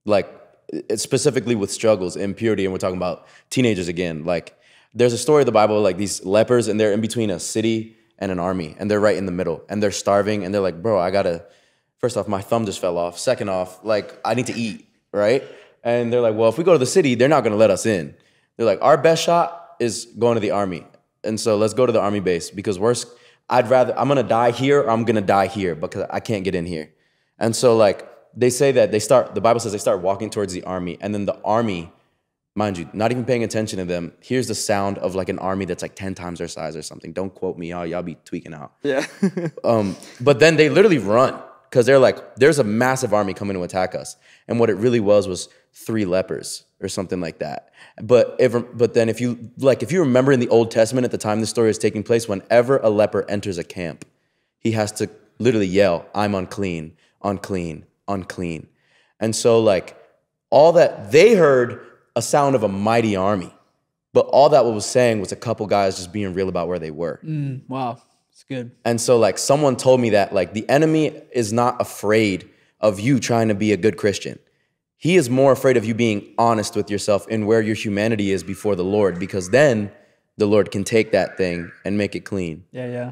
Like, it's specifically with struggles, impurity, and we're talking about teenagers again. Like, there's a story of the Bible, like these lepers, and they're in between a city and an army, and they're right in the middle, and they're starving, and they're like, bro, first off, my thumb just fell off. Second off, like, I need to eat, right? And they're like, well, if we go to the city, they're not gonna let us in. They're like, our best shot is going to the army. And so let's go to the army base, because I'm gonna die here or I'm gonna die here because I can't get in here. And so like they say that the Bible says they start walking towards the army, and then the army, mind you, not even paying attention to them, hears the sound of like an army that's like 10 times their size or something. Don't quote me, y'all be tweaking out. Yeah. But then they literally run because they're like, there's a massive army coming to attack us. And what it really was 3 lepers or something like that. But then if you remember in the Old Testament at the time this story is taking place, whenever a leper enters a camp, he has to literally yell, I'm unclean, unclean, unclean. And so like all that, they heard a sound of a mighty army, but all that was saying was a couple guys just being real about where they were. Wow, it's good. And so like someone told me that like the enemy is not afraid of you trying to be a good Christian. He is more afraid of you being honest with yourself and where your humanity is before the Lord, because then the Lord can take that thing and make it clean. Yeah.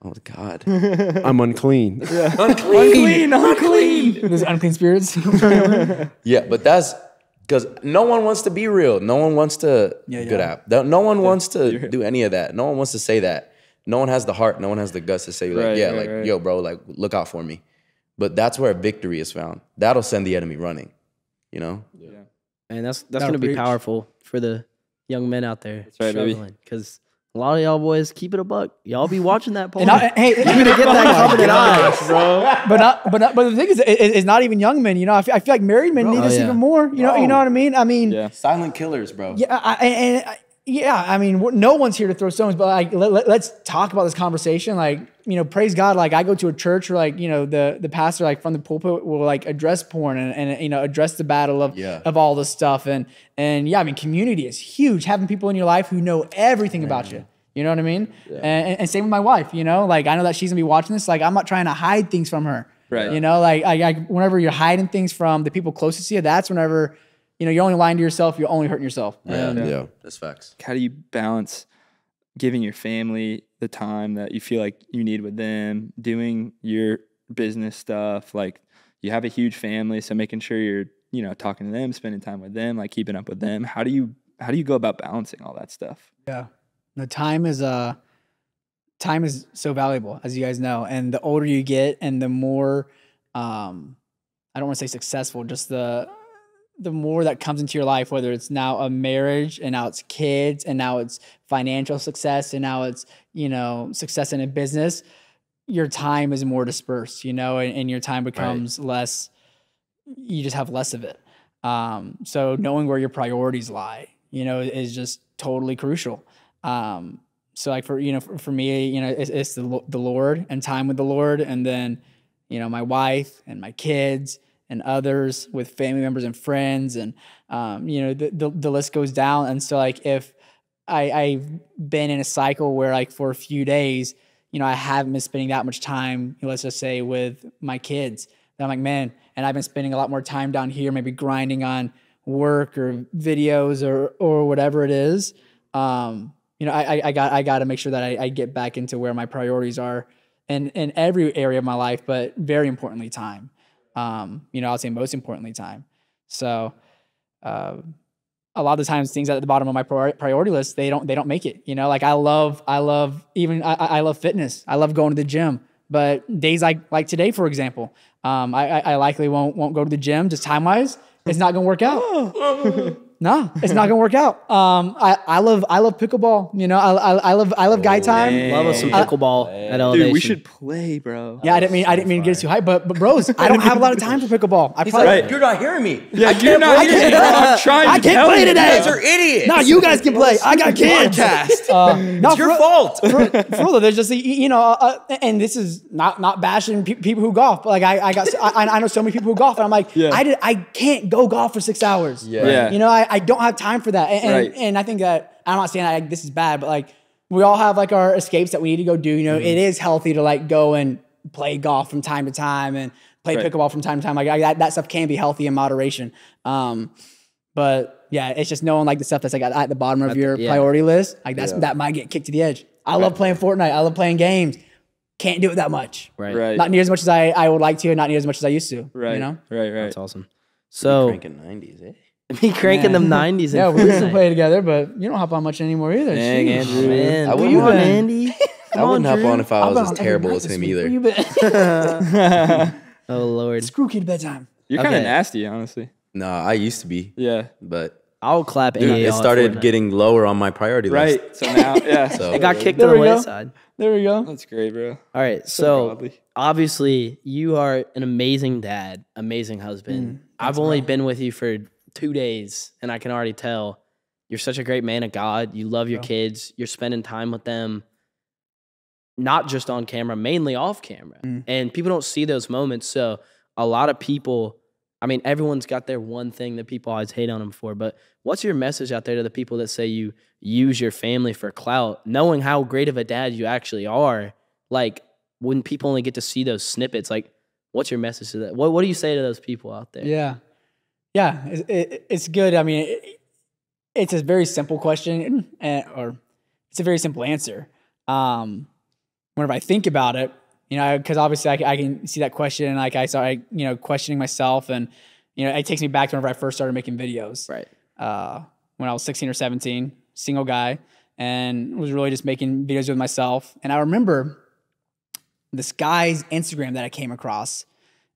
Oh God. I'm unclean. Yeah. Unclean. There's unclean spirits. Yeah, but that's because no one wants to be real. No one wants to No one wants to do any of that. No one wants to say that. No one has the heart. No one has the guts to say like, yo, bro, like look out for me. But that's where victory is found. That'll send the enemy running, you know? Yeah. And that's going to be powerful for the young men out there. That's right, baby. Because a lot of y'all boys, keep it a buck. Y'all be watching that porn. Hey, you're going to get that covenant eyes, bro. But the thing is, it's not even young men. You know, I feel like married men need this even more. You know what I mean? I mean, silent killers, bro. Yeah, I mean, no one's here to throw stones, but like, let's talk about this conversation. Like, you know, praise God. Like, I go to a church where, like, you know, the pastor, like, from the pulpit will like address porn and you know, address the battle of all this stuff. And yeah, I mean, community is huge. Having people in your life who know everything about you. You know what I mean? Yeah. And same with my wife. You know, like, I know that she's gonna be watching this. Like, I'm not trying to hide things from her. Right. You know, like, I whenever you're hiding things from the people closest to you, that's whenever, you know, you're only lying to yourself. You're only hurting yourself. Yeah, that's facts. How do you balance giving your family the time that you feel like you need with them, doing your business stuff? Like, you have a huge family, so making sure you're, you know, talking to them, spending time with them, like keeping up with them. How do you go about balancing all that stuff? Yeah, the time is so valuable, as you guys know, and the older you get, and the more I don't want to say successful, just the more that comes into your life, whether it's now a marriage and now it's kids and now it's financial success and now it's, you know, success in a business, your time is more dispersed, you know, and your time becomes less, you just have less of it. So knowing where your priorities lie, you know, is just totally crucial. So like for me, you know, it's the Lord and time with the Lord. And then, you know, my wife and my kids and others with family members and friends, and you know, the list goes down. And so like if I've been in a cycle where like for a few days, you know, I haven't been spending that much time, let's just say, with my kids, then I'm like, man, and I've been spending a lot more time down here, maybe grinding on work or videos or whatever it is. You know, I got to make sure that I get back into where my priorities are in every area of my life, but very importantly, time. You know, I'll say most importantly, time. So, a lot of the times things at the bottom of my priority list, they don't make it, you know, like I love fitness. I love going to the gym, but days like today, for example, I likely won't go to the gym just time wise. It's not going to work out. No, it's not gonna work out. I love pickleball. You know, I love guy time. Man. Love us some pickleball at Elevation. Dude, we should play, bro. Yeah, I didn't mean to get too hype, but bros, I don't have a lot of time for pickleball. You're not hearing me. Yeah, you're not hearing me. I'm trying. I can't play today. You guys are idiots. No, you guys can play. I got kids. It's your fault. For there's just you know, and this is not bashing people who golf, but like I know so many people who golf, and I'm like, I can't go golf for 6 hours. Yeah. You know, I don't have time for that. And I think that, I'm not saying that this is bad, but like we all have like our escapes that we need to go do. You know, it is healthy to like go and play golf from time to time and play pickleball from time to time. Like that stuff can be healthy in moderation. But yeah, it's just knowing like the stuff that's like at the bottom of your priority list. Like that might get kicked to the edge. I love playing Fortnite. I love playing games. Can't do it that much. Right. Not near as much as I would like to, and not near as much as I used to. Right. You know? Right. That's awesome. So cranking 90s, eh? Be cranking them 90s. Yeah, we used to play together, but you don't hop on much anymore either. Dang, Andrew. Man, I where you wouldn't been, mind. Andy? Come I wouldn't on, hop Drew. on if I I've was been as on every terrible night as this him week. either. Where you been? Oh Lord. Screw kid bedtime. You're kind of Okay. nasty, honestly. No, I used to be, Yeah. but I'll clap dude, any it of y'all started for getting lower on my priority list. Right. So now, yeah. So It got kicked There to the we go. wayside. There we go. That's great, bro. All right, so godly. obviously you are an amazing dad, amazing husband. I've only been with you for 2 days, and I can already tell you're such a great man of God. You love your kids. You're spending time with them, not just on camera, mainly off camera. And people don't see those moments. So a lot of people, I mean, everyone's got their one thing that people always hate on them for. But what's your message out there to the people that say you use your family for clout, knowing how great of a dad you actually are? Like, when people only get to see those snippets, like, what's your message to that? What do you say to those people out there? Yeah. Yeah. It's good. I mean, it's a very simple question, or it's a very simple answer. Whenever I think about it, you know, because obviously I can see that question, and like I started, you know, questioning myself, and you know, it takes me back to whenever I first started making videos. Right. When I was 16 or 17, single guy, and was really just making videos with myself. And I remember this guy's Instagram that I came across,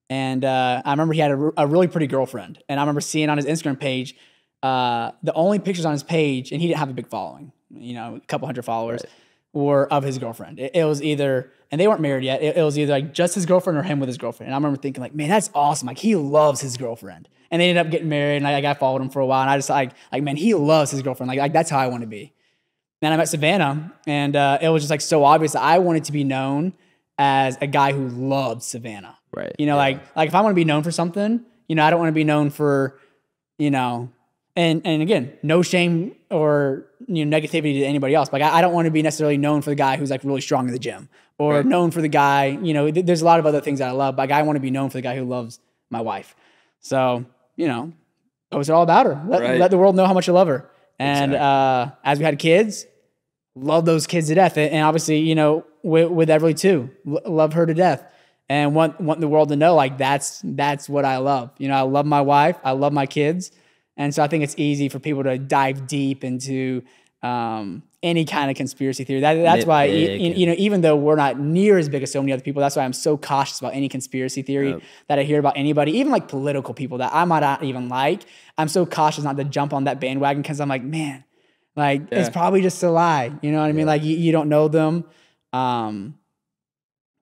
and I remember he had a really pretty girlfriend, and I remember seeing on his Instagram page, the only pictures on his page, and he didn't have a big following, you know, a couple hundred followers. Right. Were of his girlfriend. It was either, and they weren't married yet, it was either like just his girlfriend or him with his girlfriend. And I remember thinking like, man, that's awesome. Like, he loves his girlfriend. And they ended up getting married, and I followed him for a while, and I just like man, he loves his girlfriend. Like that's how I want to be. Then I met Savannah, and it was just like so obvious that I wanted to be known as a guy who loved Savannah. Right. You know, like if I want to be known for something, you know, I don't want to be known for, you know, and again, no shame or, you know, negativity to anybody else. Like I don't want to be necessarily known for the guy who's like really strong in the gym, or known for the guy, you know, there's a lot of other things that I love, but I want to be known for the guy who loves my wife. So, you know, post it all about her. Let the world know how much you love her. And as we had kids, love those kids to death. And obviously, you know, with Everly too, love her to death. And want the world to know, like, that's what I love. You know, I love my wife. I love my kids. And so I think it's easy for people to dive deep into any kind of conspiracy theory. That's why, you know, even though we're not near as big as so many other people, that's why I'm so cautious about any conspiracy theory that I hear about anybody, even like political people that I might not even like. I'm so cautious not to jump on that bandwagon, because I'm like, man, like it's probably just a lie. You know what I mean? Like you don't know them.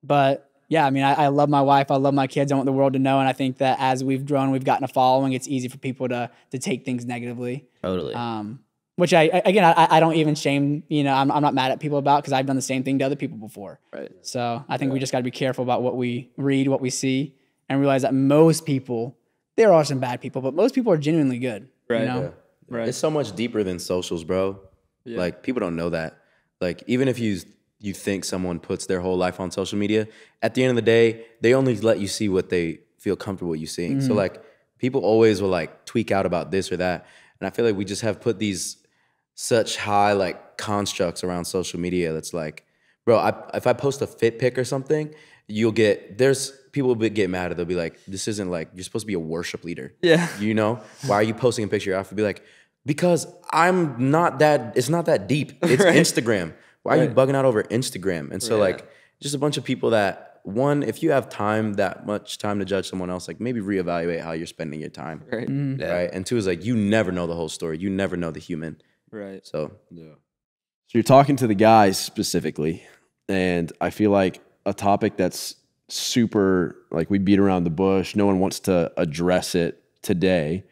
But yeah, I mean, I love my wife. I love my kids. I want the world to know. And I think that as we've grown, we've gotten a following. It's easy for people to take things negatively. Totally. Which I don't even shame, you know, I'm not mad at people about, because I've done the same thing to other people before. Right. So I think we just got to be careful about what we read, what we see, and realize that most people, there are some bad people, but most people are genuinely good. Right. You know? Yeah. Right. It's so much deeper than socials, bro. Yeah. Like, people don't know that. Like, even if you think someone puts their whole life on social media, at the end of the day, they only let you see what they feel comfortable with you seeing. So like, people always will like tweak out about this or that. And I feel like we just have put these such high like constructs around social media that's like, bro, if I post a fit pic or something, there's people will get mad at it. They'll be like, this isn't like, you're supposed to be a worship leader. Yeah. You know? Why are you posting a picture? I have to be like, because it's not that deep. It's Instagram. Why are you bugging out over Instagram? And so like, just a bunch of people that, one, if you have that much time to judge someone else, like maybe reevaluate how you're spending your time. Right. Right. And two is like, you never know the whole story. You never know the human. Right. So, So you're talking to the guys specifically, and I feel like a topic that's super, like, we beat around the bush, no one wants to address it today,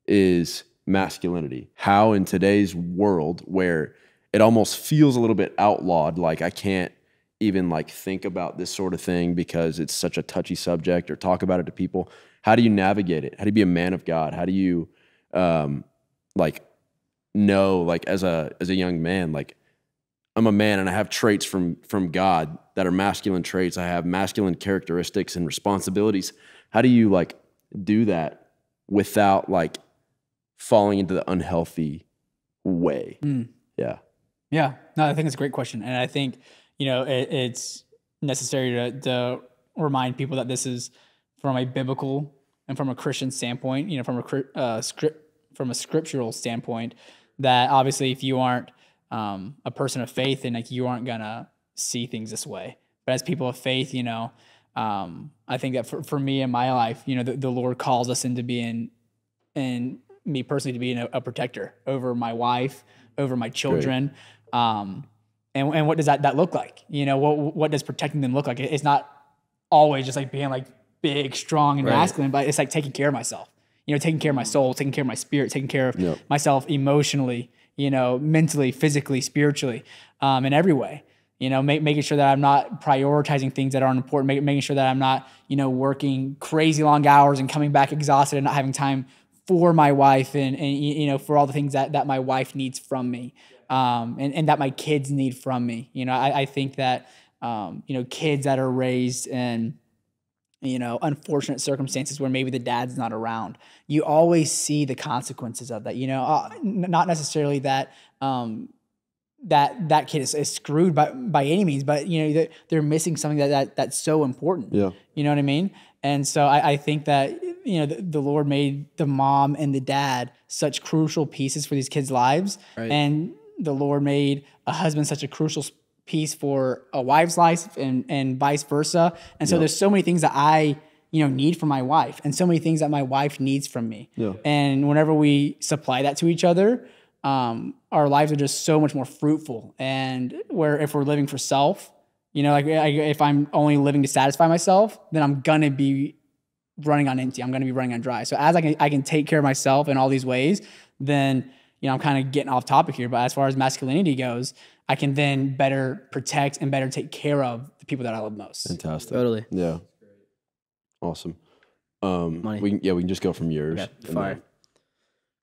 is masculinity. How in today's world, where it almost feels a little bit outlawed, like I can't even like think about this sort of thing because it's such a touchy subject or talk about it to people. How do you navigate it? How do you be a man of God? How do you like know, like as a young man, like I'm a man and I have traits from God that are masculine traits. I have masculine characteristics and responsibilities. How do you like do that without like falling into the unhealthy way? Yeah. Yeah, no, I think it's a great question. And I think, you know, it's necessary to remind people that this is from a biblical and from a Christian standpoint, you know, from a scriptural standpoint, that obviously if you aren't a person of faith, and like you aren't gonna see things this way. But as people of faith, you know, I think that for me in my life, you know, the Lord calls us into being, and me personally to being a protector over my wife, over my children. And what does that look like? You know, what does protecting them look like? It's not always just like being like big, strong, and masculine, but it's like taking care of myself. You know, taking care of my soul, taking care of my spirit, taking care of myself emotionally, you know, mentally, physically, spiritually, in every way. You know, making sure that I'm not prioritizing things that aren't important, making sure that I'm not, you know, working crazy long hours and coming back exhausted and not having time for my wife and you know, for all the things that my wife needs from me, and that my kids need from me. You know, I think that, you know, kids that are raised in, you know, unfortunate circumstances where maybe the dad's not around, you always see the consequences of that. You know, not necessarily that that kid is screwed by any means, but you know, they're missing something that's so important. Yeah, you know what I mean. And so I think that, you know, the Lord made the mom and the dad such crucial pieces for these kids' lives, and the Lord made a husband such a crucial piece for a wife's life, and vice versa. And so there's so many things that I, you know, need from my wife, and so many things that my wife needs from me. Yeah. And whenever we supply that to each other, our lives are just so much more fruitful. And where if we're living for self, you know, like if I'm only living to satisfy myself, then I'm gonna be running on empty. I'm gonna be running on dry. So as I can take care of myself in all these ways, then, you know, I'm kind of getting off topic here, but as far as masculinity goes, I can then better protect and better take care of the people that I love most. Fantastic. Totally. Yeah. Awesome. We can just go from yours. Okay, fine.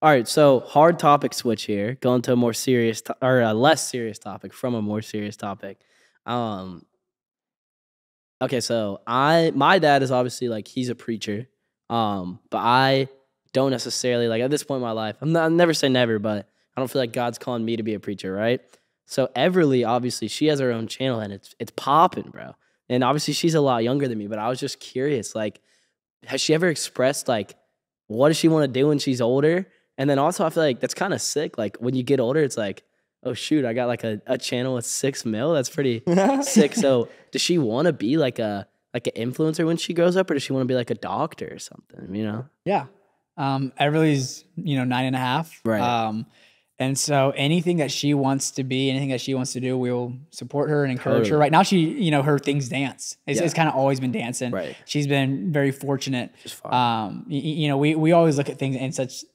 All right, so hard topic switch here, going to a more serious or a less serious topic from a more serious topic. Okay, so my dad is obviously like, he's a preacher, but I don't necessarily, like, at this point in my life, I'll never say never, but I don't feel like God's calling me to be a preacher, right? So Everly, obviously, she has her own channel and it's popping, bro. And obviously she's a lot younger than me, but I was just curious, like, has she ever expressed like, what does she want to do when she's older? And then also I feel like that's kind of sick. Like when you get older, it's like, oh shoot, I got like a channel with 6 mil. That's pretty sick. So does she want to be like an influencer when she grows up, or does she want to be like a doctor or something, you know? Yeah. Everly's, you know, 9.5. Right. And so anything that she wants to be, anything that she wants to do, we'll support her and encourage her. Right now, she, you know, her thing's dance. It's kind of always been dancing. Right. She's been very fortunate. You know, we always look at things in such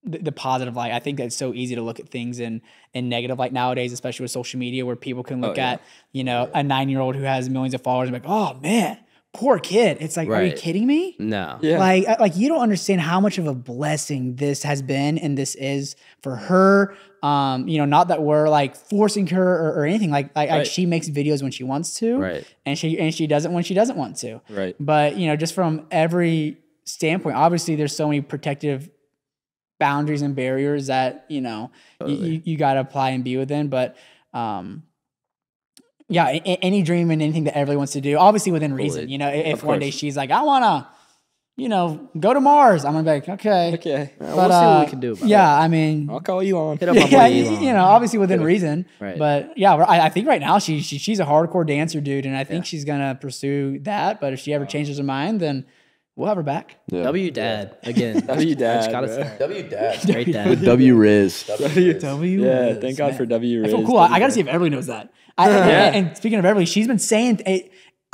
the positive light. I think that it's so easy to look at things in negative light nowadays, especially with social media, where people can look at, you know, a 9-year-old who has millions of followers and be like, oh man, poor kid. It's like, are you kidding me? No. Yeah. Like you don't understand how much of a blessing this has been and this is for her. You know, not that we're like forcing her or anything. Like she makes videos when she wants to. Right. And she does it when she doesn't want to. Right. But, you know, just from every standpoint, obviously there's so many protective boundaries and barriers that, you know, you got to apply and be within. But, yeah, any dream and anything that everyone wants to do, obviously within reason. You know, if one day she's like, I want to, you know, go to Mars, I'm going to be like, okay. But, we'll see what we can do about it. I mean. I'll call you on. Hit up my buddy Elon. You know, obviously within reason. Right. But, yeah, I think right now she's a hardcore dancer, dude, and I think she's going to pursue that. But if she ever changes her mind, then we'll have her back. Yeah. W Dad. Again. W Dad. W Dad. Great dad. With W Riz. W. Yeah, thank God for W Riz. I feel cool. I got to see if Everly knows that. And speaking of Everly, she's been saying,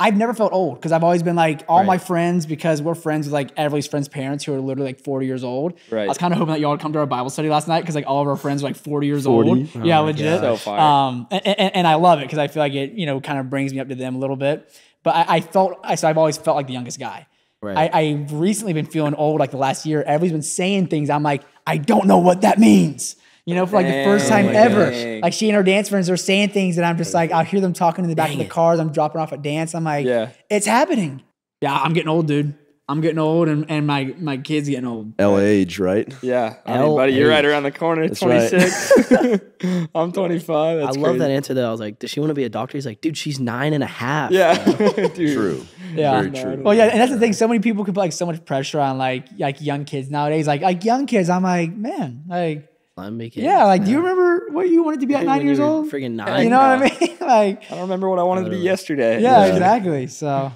I've never felt old because I've always been like, all my friends, because we're friends with like Everly's friends' parents who are literally like 40 years old. Right. I was kind of hoping that y'all would come to our Bible study last night because like all of our friends are like 40 years old. Oh, yeah, legit. So fire. And I love it because I feel like it, you know, kind of brings me up to them a little bit. But I've always felt like the youngest guy. Right. I've recently been feeling old like the last year. Everybody's been saying things. I'm like, I don't know what that means. You know, for like the first time ever. Dang. Like she and her dance friends are saying things and I'm just like, I'll hear them talking in the back of the cars. I'm dropping off at dance. I'm like, it's happening. Yeah, I'm getting old, dude. I'm getting old and my kid's getting old. L age, right? Yeah. I mean, buddy, you're right around the corner. That's 26. Right. I'm 25. That's I love that answer though. I was like, does she want to be a doctor? He's like, dude, she's 9.5. Yeah. Dude. True. Yeah. Very true. Well, yeah, and that's the thing. So many people can put like so much pressure on like young kids nowadays. Like young kids, I'm like, man, like do you remember what you wanted to be at 9 years old? Freaking 9. You know what I mean? Like, I don't remember what I wanted to be yesterday. yeah, exactly. So,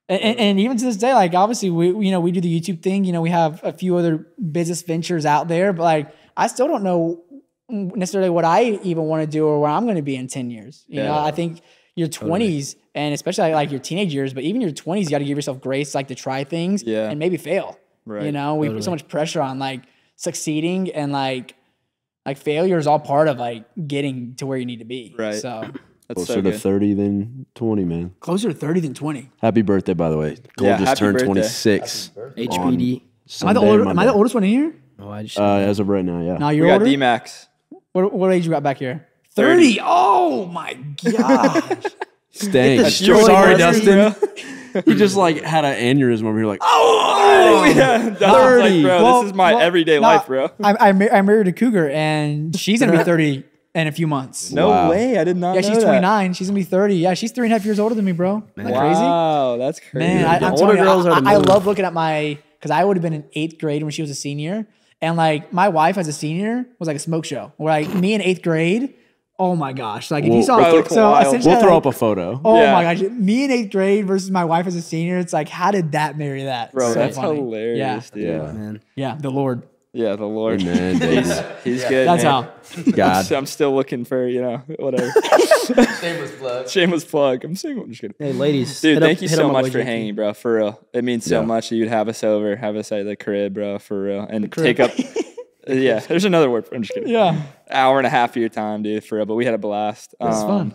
and even to this day, like obviously we do the YouTube thing. We have a few other business ventures out there, but like I still don't know necessarily what I even want to do or where I'm going to be in 10 years. You know, I think your 20s and especially like your teenage years, but even your 20s, you got to give yourself grace, like to try things and maybe fail. Right. We put so much pressure on like succeeding and like failure is all part of like getting to where you need to be. Right. So that's closer to 30 than 20, man. Closer to 30 than 20. Happy birthday, by the way. Cole just turned 26. HPD. Am I the oldest one in here? Oh, I just as of right now, yeah. No, you're we got older? D-Max. What age you got back here? 30. Oh my gosh. Stank. Sorry, Dustin. He just like had an aneurysm over here, like, Oh, yeah. Dustin's like, bro, this is my everyday life, bro. I married a cougar and she's going to be 30 in a few months. No way. I did not know she's 29. She's going to be 30. Yeah, she's 3.5 years older than me, bro. Isn't that crazy? Wow, that's crazy. Man, I'm older telling you, girls are the I move. love looking at because I would have been in 8th grade when she was a senior. And like my wife as a senior was like a smoke show. Where like me in 8th grade, oh my gosh. Like if you saw, we'll throw up a photo. Oh my gosh. Me in 8th grade versus my wife as a senior. It's like, how did that marry that? Bro, So that's funny. hilarious, dude. Yeah. man. Yeah, the Lord. Yeah, the Lord. Amen, baby. He's good. That's man. how. God. I'm still looking for, whatever. Shameless plug. I'm single. I'm just kidding. Hey, ladies. Dude, thank you hit so up my much boy for JP. hanging, bro. For real. It means so much that you'd have us over, have us at the crib, bro. For real. And take up. Yeah, there's another word for it. I'm just kidding. Yeah. Hour and a half of your time, dude, for real. But we had a blast. It's fun.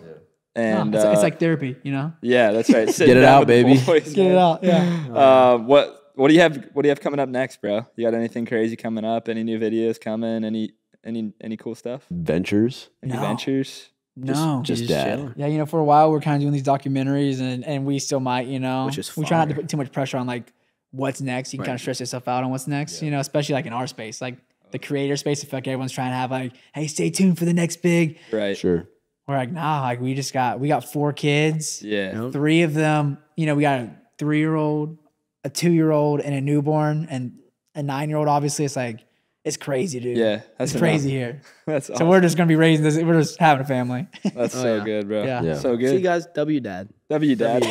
And It's like therapy, yeah, that's right. Get it out, baby. Get it out. Yeah. What do you have coming up next, bro? You got anything crazy coming up? Any new videos coming? Any cool stuff? Ventures? Any No. ventures? No. Just dad. Yeah, for a while we're kind of doing these documentaries and we still might, Which is we try not to fire. put too much pressure on like what's next. You can kind of stress yourself out on what's next, especially like in our space, like the creator space. I feel like everyone's trying to have like, hey, stay tuned for the next big. Right. Sure. We're like, nah, like we got 4 kids. Yeah. 3 of them, we got a 3-year-old, a 2-year-old, and a newborn, and a 9-year-old. Obviously, it's like it's crazy, dude. Yeah, that's it's crazy here. That's So awesome. we're just gonna be raising this. We're just having a family. That's so yeah. good, bro. Yeah. Yeah. So See you good. guys. W Dad. W Dad.